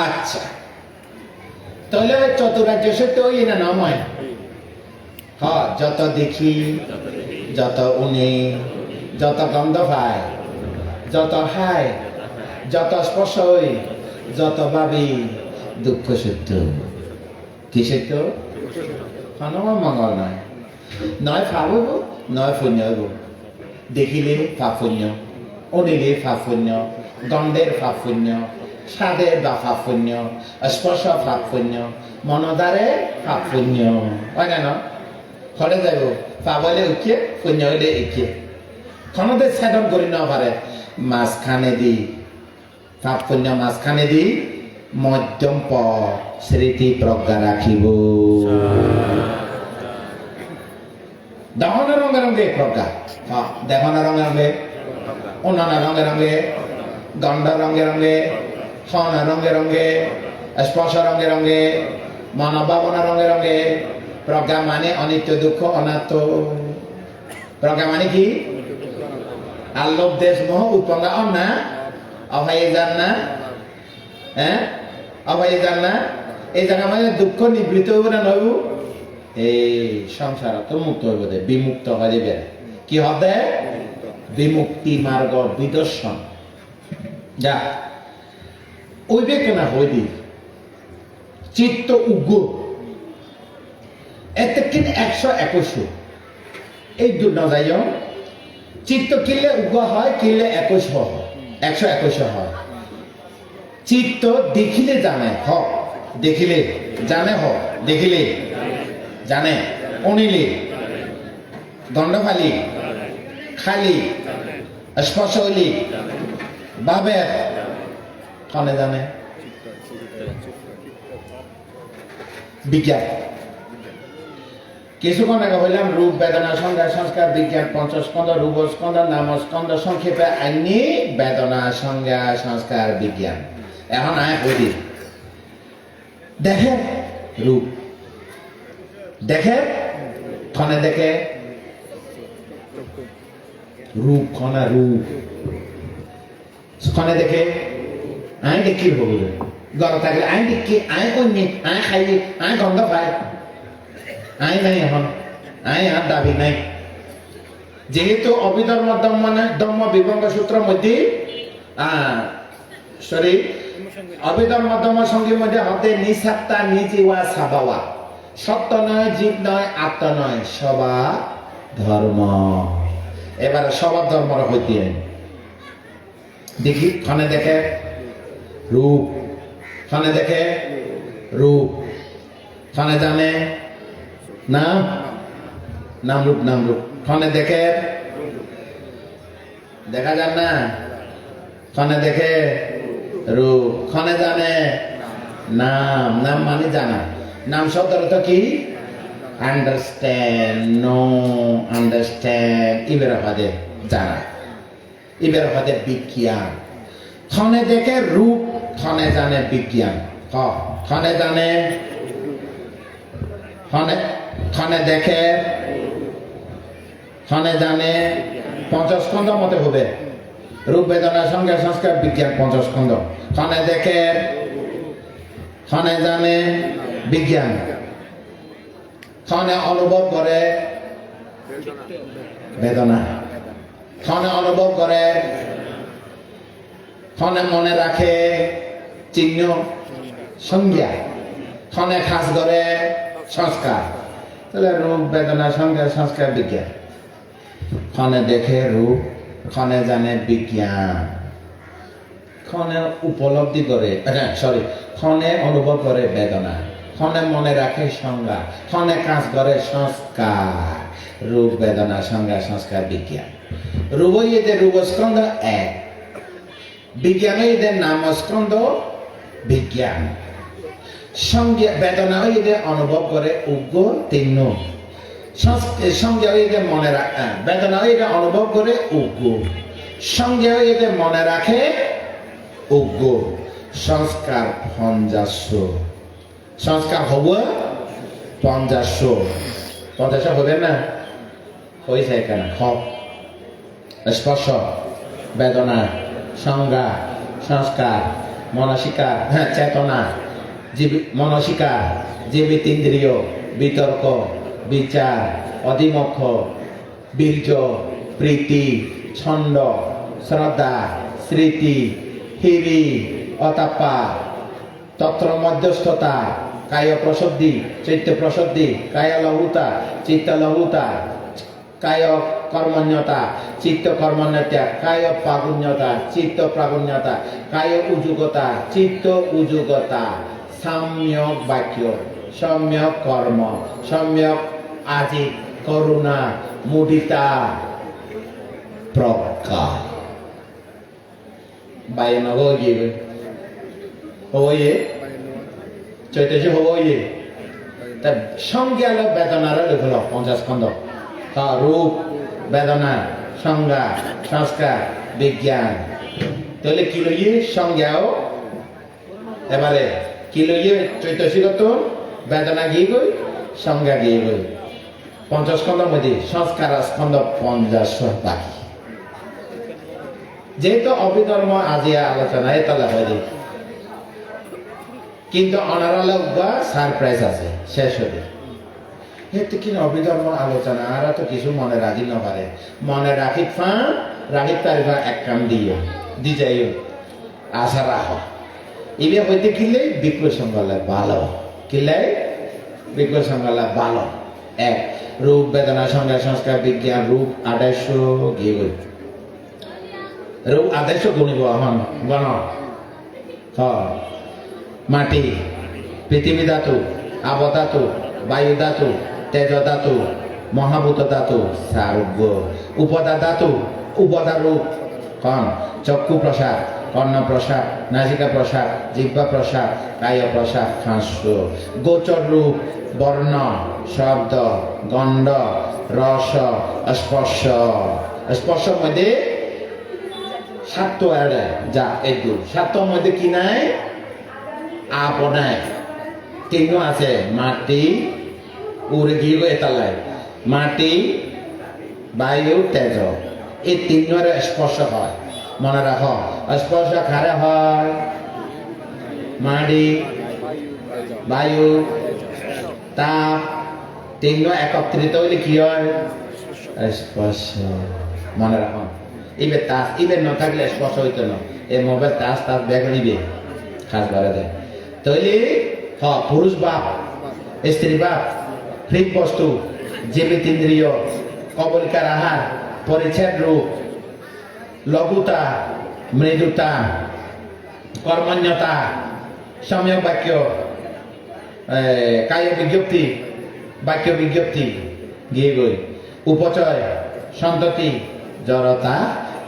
আচ্ছা তাহলে চতুরাজ্য সত্য ওই না নয়। হ্যাঁ, যত দেখি, যত উনি, যত গন্ধ পায়, যত হায়, যত স্পর্শ হই, যত ভাবি, দুঃখ সত্য। কি সত্য? মঙ্গল নয়, নয় পাপ হইব, নয় পুণ্য হইব। দেখিলে পাপ পুণ্য, উনিলে পাপ পুণ্য, গন্ধের পাপ পুণ্য, স্বাদের বা পাপ পুণ্য, স্পর্শ পাপ পুণ্য, মনদারে পাপ পুণ্য, হয় না? ঘরে যাইব পাপ হইলে উঠিয়ে, পুণ্য হইলে একে খনতে ছেদন করি ন পারে, মাঝখানে দি পাপ পুণ্য মাঝখানে দি মধ্যম পথ স্মৃতি প্রজ্ঞা রাখিব। দহন রঙে রঙে প্রজ্ঞা, দেহন রঙে রঙে, অন্যান্য রঙে রঙে, গন্ধ রঙে রঙে, খন রঙে রঙে, স্পর্শ রঙে রঙে, মনোভাবনা রঙে রঙে। প্রজ্ঞা মানে অনিত্য দুঃখ অনাত্ম। প্রজ্ঞা মানে কি? আল্লোভ দেশ মোহ উপঙ্গা অন্না অভাই যান না, হ্যাঁ অভাই যান না। এই জায়গা মানে দুঃখ নিবৃত্ত হইব না নইব, এই সংসার তো মুক্ত হইব দে, বিমুক্ত হয়ে যাবে। কি হবে? বিমুক্তি মার্গ বিদর্শন যা ওইবে কেনা হইদি চিত্ত উগ্র এতে কিন ১২১ এই দূর না যাই। চিত্ত কিনলে উগ্র হয়, কিনলে ২১ হয়, ১২১ হয়। চিত্ত দেখিলে জানে হ, দেখিলে জানে হ, দেখিলে জানে, অনিলে দণ্ডফালি খালি স্পর্শ হইলি ভাবে কনে জানে। বিজ্ঞান কিছুক্ষণ আগে বললাম রূপ বেদনা সংজ্ঞা সংস্কার বিজ্ঞান পঞ্চস্কন্ধ রূপ স্কন্ধ নাম স্কন্ধ সংক্ষেপে আইনি বেদনা সংজ্ঞা সংস্কার বিজ্ঞান। এখন আয় বলি দেখে রূপ, দেখে ক্ষণে দেখে রূপ, ক্ষণা রূপ ক্ষণে দেখে আয় দেখি হবো গর থাকলে আয় দেখি, আয় কন্যে, আয় খাইলে, আয় গন্ধ পায়, আয় নাই এখন, আয় আর দাবি নাই। যেহেতু অভিধর্ম মানে ধর্ম বিভঙ্গ সূত্রের মধ্যে অভিধর্ম ধর্ম সঙ্গীর মধ্যে হতে নিঃসাত্তা নিজেওয়া সাবাওয়া, সত্য নয়, জীব নয়, আত্ম নয়, সবা ধর্ম। এবারে সবার ধর্মর হইতে দেখি ক্ষণে দেখে রূপ, ক্ষণে দেখে রূপ, ক্ষণে জানে নাম, নাম রূপ, নাম রূপ। ক্ষণে দেখে দেখা যান না, ক্ষণে দেখে রূপ, ক্ষণে জানে নাম, নাম মানে জানা। নাম শব্দের অর্থ কি? আন্ডারস্ট্যান্ড, নো, আন্ডারস্ট্যান্ড, ইবেরা বাদে জানা এবার হতে বিজ্ঞান ক্ষণে দেখে রূপ ক্ষণে জানে বিজ্ঞান ক্ষণে জানে ক্ষণে দেখে ক্ষণে জানে পঞ্চস্কন্ধ মতে হবে রূপ বেদনা সংজ্ঞা সংস্কার বিজ্ঞান পঞ্চস্কন্ধ ক্ষণে দেখে ক্ষণে জানে বিজ্ঞান ক্ষণে অনুভব করে বেদনা ক্ষণে অনুভব করে ক্ষণে মনে রাখে চিহ্ন সংজ্ঞা ক্ষণে খাস করে সংস্কার তাহলে রূপ বেদনা সংজ্ঞা সংস্কার বিজ্ঞান ক্ষণে দেখে রূপ ক্ষণে জানে বিজ্ঞান ক্ষণে উপলব্ধি করে ক্ষণে অনুভব করে বেদনা ক্ষণে মনে রাখে সংজ্ঞা ক্ষণে কাজ করে সংস্কার রূপ বেদনা সংজ্ঞা সংস্কার বিজ্ঞান রূপইদের রূপস্কন্ধ এক বিজ্ঞানইদের নামস্কন্ধ বিজ্ঞান সংজ্ঞা বেদনা হইতে অনুভব করে উগ্র তিন সংজ্ঞা হইতে মনে রাখে বেদনা হইতে অনুভব করে উগ্র সংজ্ঞা হইতে মনে রাখে উগ্র সংস্কার পঞ্চাশ সংস্কার হব 50 হবে না হয়েছে কেন স্পর্শ বেদনা সংজ্ঞা সংস্কার মনসিকার চেতনা মনসিকার জীবিত ইন্দ্রিয় বিতর্ক বিচার অধিমক্ষ বীর্য প্রীতি ছন্দ শ্রদ্ধা স্মৃতি হিরি অতাপা তত্র মধ্যস্থতা কায় প্রসদ্ধি চিত্ত প্রসদ্ধি কায় লহুতা চিত্ত লহুতা কায় কর্মণ্যতা চিত্ত কর্মণ্যতা কায় প্রাগুণ্যতা চিত্ত প্রাগুণ্যতা কায় উযুগতা চিত্ত উযুগতা সম্যক বাক্য সম্যক কর্ম সম্যক আজিক করুণা মুদিতা প্রজ্ঞা বাইরে নগো গিয়ে হয়ে চৈতন্য হয়ে তা সংজ্ঞা বেদনার লেখল 50 খন্ড রূপ বেদনা সংজ্ঞা সংস্কার বিজ্ঞান তাহলে কি লইয়ে সংজ্ঞাও এবারে কি লইয়ে চৈতন্য বেদনা গিয়ে গই সংজ্ঞা গিয়ে গই 50 খন্ডের মধ্যে সংস্কার স্কন্ধ 50 বাকি যেহেতু অভিধর্ম আজিয়া আলোচনায় তাহলে হয় কিন্তু অনারালে বা সারপ্রাইজ আছে শেষ হবে এতে কি অভিধর্ম আলোচনা আর তো কিছু মনে রাখি না পারে মনে রাখি তারিফা এক কাম দিও দি যাইও আশা রাখ এবার হইতে কিনলে বিক্রয় সংজ্ঞালে ভালো কিনলে বিক্রয় সংজ্ঞালে ভালো এক রূপ বেদনা সংজ্ঞা সংস্কার বিজ্ঞান রূপ 2800 গিয়ে গই রূপ 2800 গুণিব এখন গণ মাটি পৃথিবী ধাতু আব ধাতু বায়ু ধাতু তেজ ধাতু মহাভূত ধাতু সারুগ্য উপদা ধাতু উপদা রূপ কন চক্ষু প্রসাদ কর্ণ প্রসাদ নাসিকা প্রসাদ জিহ্বা প্রসাদ কায় প্রসাদ ফাঁস গোচর রূপ বর্ণ শব্দ গন্ধ রস স্পর্শ স্পর্শের মধ্যে সাত এড়ে যা একদু সাতটার মধ্যে কি নাই আপনায় তিন আছে মাটি উড়ে গিয়ে এতালায় মাটি বায়ু তেজ এই তিনের স্পর্শ হয় মনে রাখ স্পর্শ খারে হয় মাটি বায়ু তাপ তিন একত্রিত হইলে কি হয় স্পর্শ মনে রাখ এবার তাস এবার না থাকলে স্পর্শ হইতো না এই মোবাইল তাস ব্যাগ নিবে খাস বাড়া যায় তৈলি পুরুষ বাপ স্ত্রী বাপ হৃদ বস্তু জীবিত ইন্দ্রিয় কবলিকার আহার পরিচ্ছেদ রূপ লঘুতা মৃদুতা কর্মণ্যতা সম্যক বাক্য কায় বিজ্ঞপ্তি বাক্য বিজ্ঞপ্তি গিয়ে গই উপচয় সন্ততি জড়তা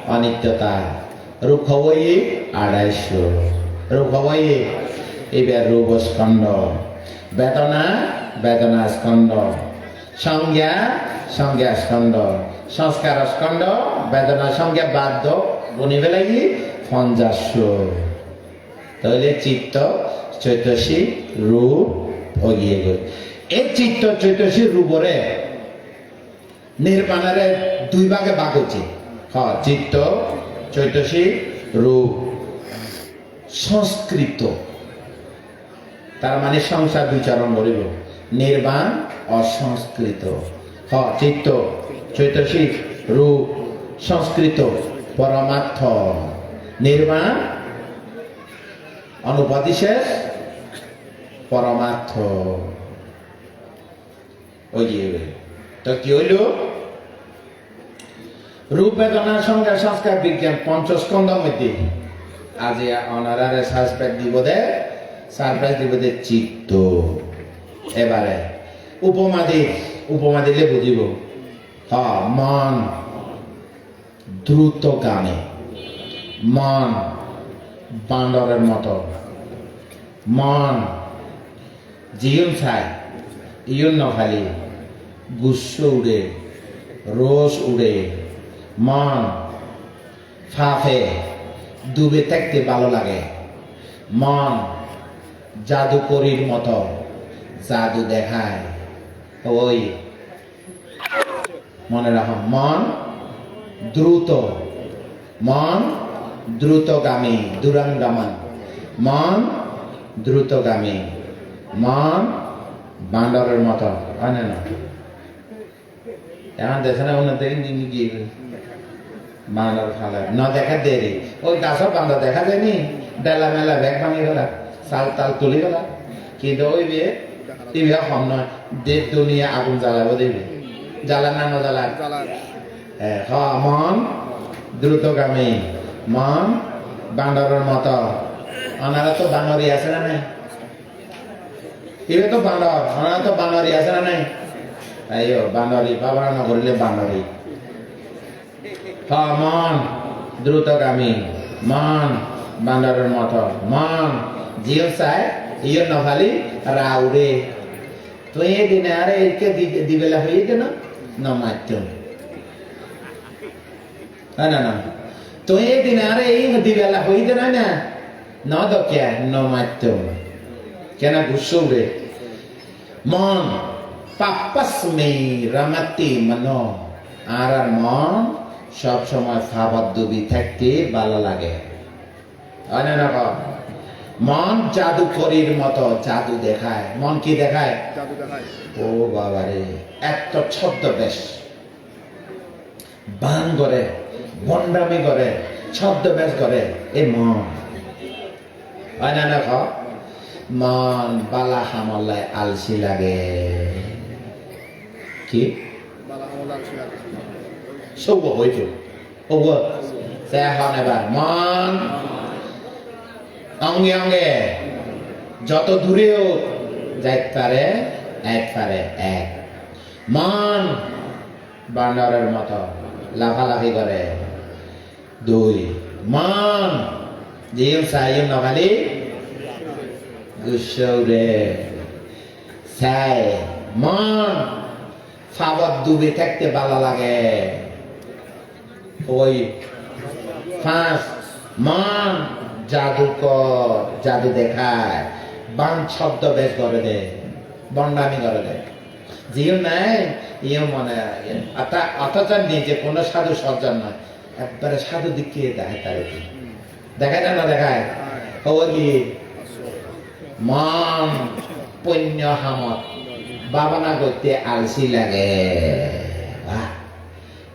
অনিত্যতা রূপ হবই 250 রূপ হবই এবার রূপ স্কন্ধ বেদনা বেদনা স্কন্ধ সংজ্ঞা সংজ্ঞা স্কন্ধ সংস্কার স্কন্ধ বেদনা সংজ্ঞা বাদ্য গুণি বেলাগি 50 তাহলে চিত্ত চৈতসী রূপ ভগিয়ে গই এই চিত্ত চৈতসী রূপরে নির্বাণের 2 ভাগে ভাগ হচ্ছে চিত্ত চৈতসী রূপ সংস্কৃত তার মানে সংসার বিচারণ করিব নির্বাণ অসংস্কৃত চিত্ত চৈতসী রূপ সংস্কৃত পরমার্থ নির্বাণ অনুপাতিশেষ পরমার্থ ওই যে তো কি হইল রূপ বেদনা সংজ্ঞা সংস্কার বিজ্ঞান পঞ্চস্কন্ধ মধ্যে আজ অনারারে সারপ্রাইজ দিব দে চিত্ত এবারে উপমা দিলে বুঝিব মন দ্রুত গানে মন বান্দরের মতো মন জিয়ন চাই ইয়ন নখালি গুচ্ছ উড়ে রোজ উড়ে মন ফাফে ডুবে থাকতে ভালো লাগে মন জাদুকরীর মতো জাদু দেখায় ওই মনে রাখো মন দ্রুতগামী দুরাঙ্গামান মন দ্রুতগামী মন বান্দরের মতো হয় না এখন দেখে না উন্নত গিয়ে বান্দর খালে না দেখা দেরি ওই গাছও বান্দর দেখা যায়নি ডেলা মেলা ব্যাগ ভাঙি গেলা চাল তাল তুলি গেলা কিন্তু ওই বিয়ে টিভি কম নয় দেশ দুনিয়া আগুন জ্বালাবো দেবী জ্বালা না জ্বালা মন দ্রুতগামী মন বান্দরের মতো ওনারা তো বানরি আছে না নাই এবার তো বান্দর ওনারা তো বানরি আছে না নাই আইও বানরি বাবা না করলে বানরি মন দ্রুতগামী মন বান্দরের মতো মন জিও চাই ইয়ে নখালি রাউরে তো এই দিনে আরে একে দিবেলা হয়ে গেল নমাত্যম না তো এই দিনে আরে এই দিবেলা হয়ে গেল না ন দকে নমাত্যম কেন গুচ্ছ উড়ে মন পাপ্পাসমে রামাতি মন আর মন সব সময় ফাবাদ ডুবি থাকতে ভালো লাগে হয় না মন জাদুকরীর মতো জাদু দেখায় মন কি দেখায় ও বাবারে এত ছদ্মবেশ বান করে বন্ডামি করে ছদ্মবেশ করে এ মন হয় না মন বালা হামলায় আলসি লাগে কি সৌগ হইতো এখন এবার মন অঙ্গে অঙ্গে যত দূরেও যাইতে পারে এক মন বান্দরের মতো লাফালাফি করে 2 মন জিও সাইও নখালি গুচ্ছ উড়ে চাই মন ফাবত ডুবে থাকতে ভালো লাগে ওই 5 মন জাদু দেখায় বান শব্দ বেশ করে দে বন্ডামি করে দে জিও নাই ইও মনে অথচ নিজে কোনো সাধু সজ্জন নয় একবারে সাধু দিকে দেখায় তার দেখায় না দেখায় কি মন পণ্য হামত বাবানা করতে আলসি লাগে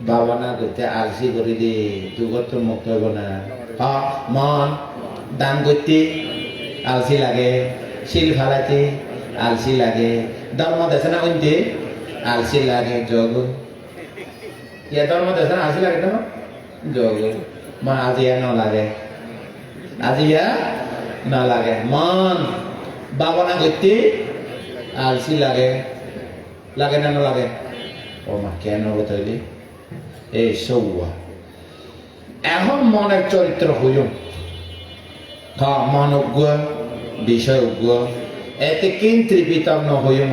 বাবানা করতে আলসি করে দি দুগর তো মুক্ত হইব না মন দান করতে আলসি লাগে শিল ফালাইতে আলসি লাগে ধর্ম দেশে না কইতে আলসি লাগে যোগ ইয়া ধর্ম দেশে না আলসি লাগে না যোগ মন আজিয়া ন লাগে মন বাবনা করতে আলসি লাগে না লাগে ও মা কেন তৈরি এই সৌয়া এখন মনের চরিত্র হইম মন উগ্র বিষয় উগ্র এতে কিন্ত্রিপিতম ন হইম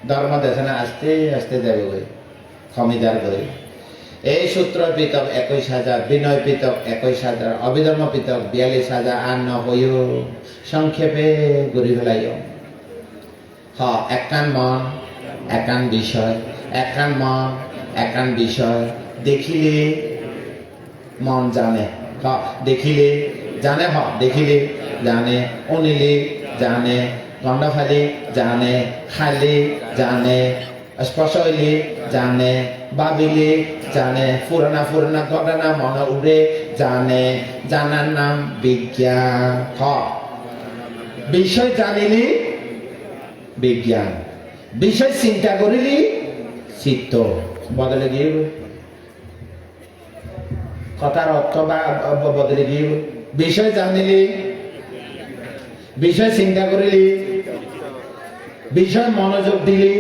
ধর্ম দেশে না আস্তে আস্তে যাবে ওই খমিদার করে এই সূত্র পিতক 21,000, বিনয় পিতক 21,000, অভিধর্ম পিতক 42,000 আর ন হইও সংক্ষেপে ঘুরি ফেলাইও একান মন একান বিষয় একান মন একান বিষয় দেখিলে মন জানে দেখিলে জানে দেখিলে জানে অনিলে জানে গন্ধ ফালি জানে খাইলে জানে স্পর্শ হইলে জানে ভাবিলে জানে পুরানা পুরানা ঘটনা মনে উড়ে জানে জানার নাম বিজ্ঞান বিষয় জানিলি বিজ্ঞান বিষয় চিন্তা করিলি চিত্ত বদলে গিয়ে কথার অর্থ বা বদলে গিয়ে বিষয় জানিলি বিষয় চিন্তা করিলি বিষয় মনোযোগ দিলি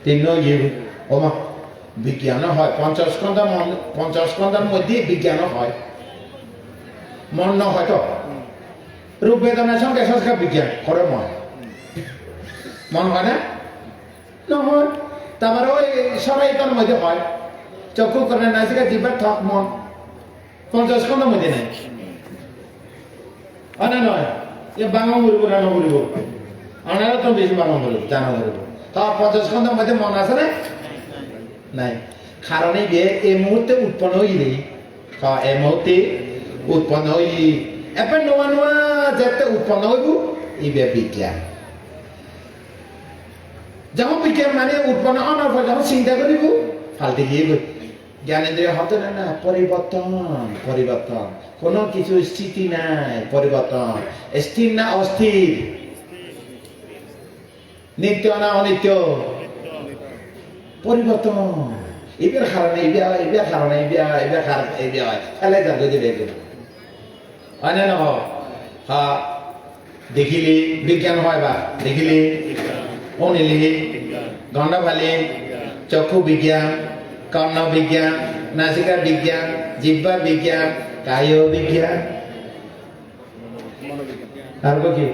তিন ওমা বিজ্ঞান হয় পঞ্চস্কন্ধার মধ্যে বিজ্ঞান হয় মন ন হয় তো রূপ বেদনার সঙ্গে সংস্কার বিজ্ঞান করে মন হয় না নহয় তারপরে ওই সবাইকার মধ্যে হয় চক্ষু করে নাচিকা জিবার থক মন পঞ্চস্কন্ধার মধ্যে নেই হয় না নয় বাঙা মরিব রাঙা মরিব আনারা তো বেশি বাঙা মরিব জানা মরিব তা পঞ্চস্কন্ধার মধ্যে মন আছে না নাই কারণে বিয়ে এই মুহূর্তে উৎপন্ন হইলি এই মুহূর্তে উৎপন্ন হইলি এবার নোয়া নোয়া যেতে উৎপন্ন হইব এই বিজ্ঞান যেমন বিজ্ঞান মানে উৎপন্ন হওয়ার পর যখন চিন্তা করিব ফালতে গিয়ে জ্ঞানেন্দ্রিয় হতে না পরিবর্তন পরিবর্তন কোনো কিছু স্থিতি নাই পরিবর্তন স্থির না অস্থির নিত্য না অনিত্য পরিবর্তন এবার কারণে এবার কারণে এবার কারণ এই হয় ফেলে যা যদি দেখবে হয় না দেখিলে বিজ্ঞান হয় বা দেখিলে অনিলে গন্ধ ফালি চক্ষু বিজ্ঞান কর্ণ বিজ্ঞান নাসিকা বিজ্ঞান জিহ্বা বিজ্ঞান কায় বিজ্ঞান আর কি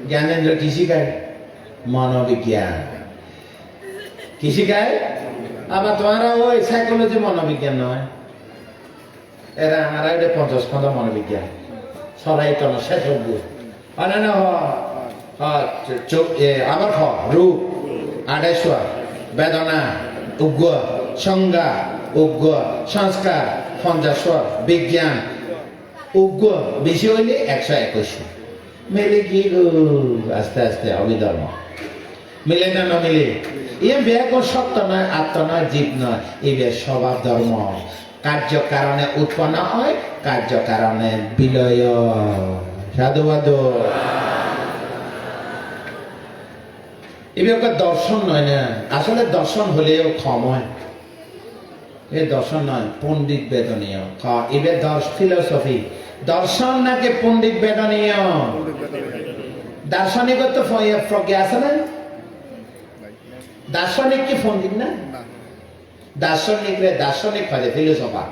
জ্ঞানেন্দ্র কি শিখায় মনোবিজ্ঞান কি শিখায় আবার তোমারা ওই সাইকোলজি মনোবিজ্ঞান নয় এরা আর এটা পঞ্চস্কন্ধ মনোবিজ্ঞান সরাই তন শেষ অন্যান্য আবার রূপ আড়াইশোয়া বেদনা উগ্র সংজ্ঞা উগ্র সংস্কার পঞ্চাশর বিজ্ঞান উগ্র বেশি হইলে 121 মেলে কি আস্তে আস্তে অবিধর্ম মিলে না না মিলে এ ব্যাগ সত্য নয় আত্ম নয় জীব নয় এই ব্যাগ স্বভাব ধর্ম কার্য কারণে উৎপন্ন হয় কার্য কারণে বিলয় সাধুবাদ এবার দর্শন নয় না আসলে দর্শন হলেও ক্ষময় এ দর্শন নয় পণ্ডিত বেদনীয় এবার ফিলোসফি দর্শন নাকি পণ্ডিত বেদনীয় দার্শনিকত্ব প্রজ্ঞা আছে না দার্শনিক কি পণ্ডিত না দার্শনিক হয় ফিলোসফার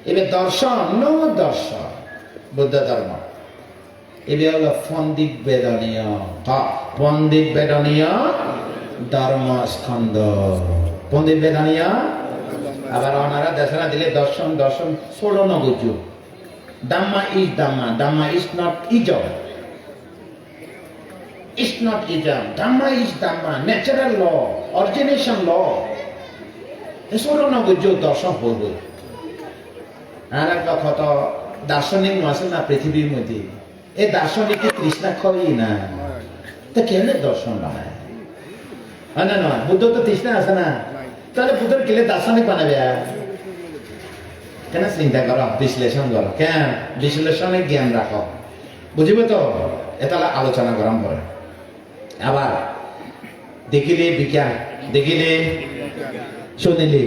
এবার দর্শন নো দর্শন বুদ্ধ ধর্ম এবার হলো পণ্ডিত বেদনীয় পণ্ডিত বেদনীয় ধর্মস্কন্ধ পণ্ডিত বেদনীয় আবার ওনারা দেশনা দিলে দর্শন দর্শন ষোড়ন গুজু Dhamma is not ism. It's not ism. Dhamma is Dhamma, natural law, origination law. এসব না বুঝো দর্শন বলবো আর একটা কথা দার্শনিক আছে না পৃথিবীর মধ্যে এই দার্শনিক তৃষ্ণা খই না তো কেন দর্শন নয় না নয় বুদ্ধ তো তৃষ্ণা আছে না তাহলে বুদ্ধের কেলে দার্শনিক বানাবে কেন চিন্তা করো বিশ্লেষণ করো কেন বিশ্লেষণে জ্ঞান রাখো বুঝিবে তো এটা আলোচনা গরম করে আবার দেখিলে বিজ্ঞান দেখিলে শুনিলে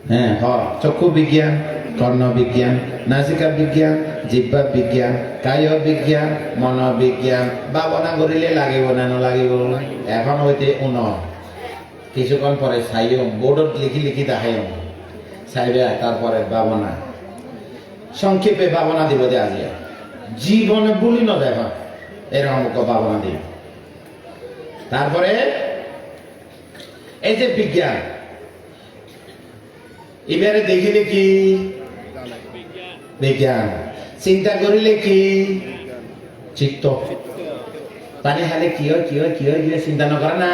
হ্যাঁ চক্ষু বিজ্ঞান কর্ণ বিজ্ঞান নাসিকা বিজ্ঞান জিহ্বা বিজ্ঞান কায় বিজ্ঞান মন বিজ্ঞান ভাবনা করিলে লাগিব না নালাগিব এখন হইতে কিছুক্ষণ পরে চাইম বোর্ডত লিখি লিখি দেখাইম চাইবে তারপরে ভাবনা সংক্ষেপে ভাবনা দিব দে আজি জীবনে বলি নদেখ এরকম ভাবনা দিব তারপরে এই যে বিজ্ঞান, এবারে দেখিলে কি বিজ্ঞান, চিন্তা করিলে কি চিত্ত, পানি খালে কি হয় কি হয় কি হয় গিয়ে চিন্তা নকরে না।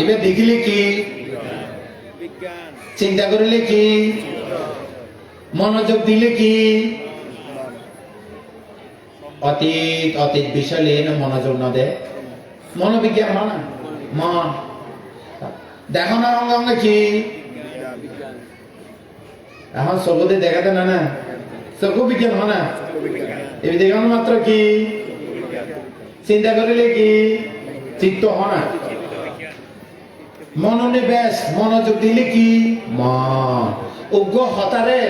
এবার দেখিলে কি চিন্তা করিলে কি, মনোযোগ দিলে কি অতীত অতীত বিষয় নিয়ে মনোযোগ না দে, মনোবিজ্ঞান হয় না। মন দেখো না অঙ্গ অঙ্গে কি, এখন চকুতে দেখাতে না না, চকু বিজ্ঞান হয় না। এই দেখানো মাত্র কি চিন্তা করিলে কি চিত্ত হয় না। মনোনিবেশ মনোযোগ দিলে কি মন, উগ্র হতারে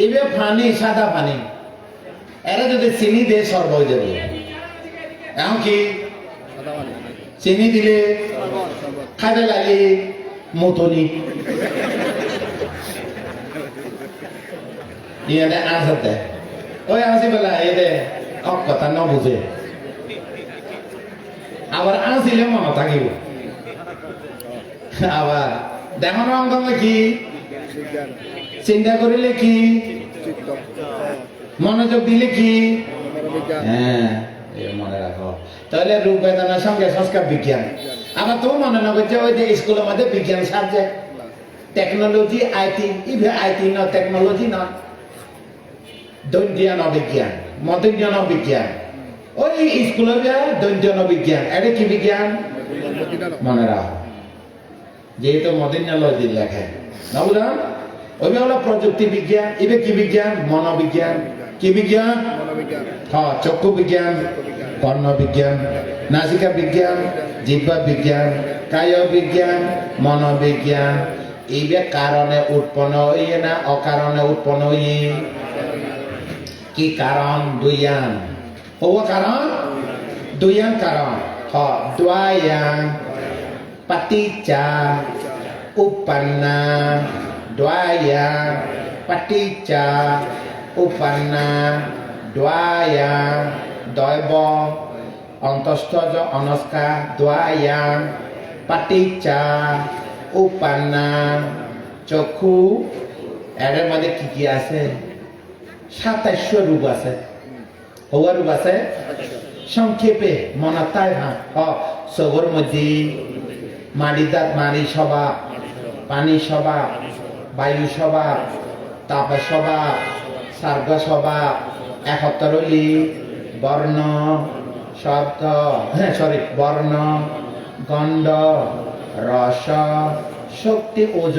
এবার পানি সাদা পানি, এরা যদি চিনি দিয়ে সর্ব হয়ে যাবে। এখন কি চিনি দিলে খাইতে লাগলে মতনি ইয়াতে আঁচত দেয়, ওই আঁচি পেলা এ দে অক কথা ন বুঝে, আবার আঁচিলে মনে থাকিব। আবার দেখানো অঙ্গ কি চিন্তা করিলে কি, মনোযোগ দিলে কি, হ্যাঁ মনে রাখো। তাহলে রূপ বেদনার সঙ্গে সংস্কার বিজ্ঞান। আবার তো মনে না করছে ওই যে স্কুলের মধ্যে বিজ্ঞান সাবজেক্ট, টেকনোলজি আইটি, ইভে আইটি না টেকনোলজি না, দৈন্যান বিজ্ঞান মধ্যাহ্ন বিজ্ঞান, ওই স্কুলের দৈন্যান বিজ্ঞান, এটা কি বিজ্ঞান মনে রাখো। যেহেতু মধ্যাহ্ন লেখে না বুঝলাম, ওই হলো প্রযুক্তি বিজ্ঞান, এবে কি বিজ্ঞান মনোবিজ্ঞান, কি বিজ্ঞান হ্যাঁ চক্ষু বিজ্ঞান, কর্ণ বিজ্ঞান, নাসিকা বিজ্ঞান, জিহ্বা বিজ্ঞান, কায় বিজ্ঞান, মনোবিজ্ঞান। এইবে কারণে উৎপন্ন হইয়ে না অকারণে উৎপন্ন হইয়ে, কি কারণ দুইয়ান, ও কারণ দুইয়ান কারণ হ দ্বয়াং paticca uppanna dvaya paticca uppanna dvaya দয়ব অন্তস্থজ অনস্কা দোয়া পাটিচা উপান্না চক্ষু। এর মধ্যে কি কি আছে 27 রূপ আছে, হওয়া রূপ আছে সংক্ষেপে মনে তাই সবর মধ্যে মাটি দাঁত মারি স্বভাব, পানি স্বভাব, বায়ু স্বভাব, তাপ স্বভাব, সার্গ স্বভাব, একত্তরলি বর্ণ শব্দ, হ্যাঁ সরি বর্ণ গন্ধ রস শক্তি ওজ।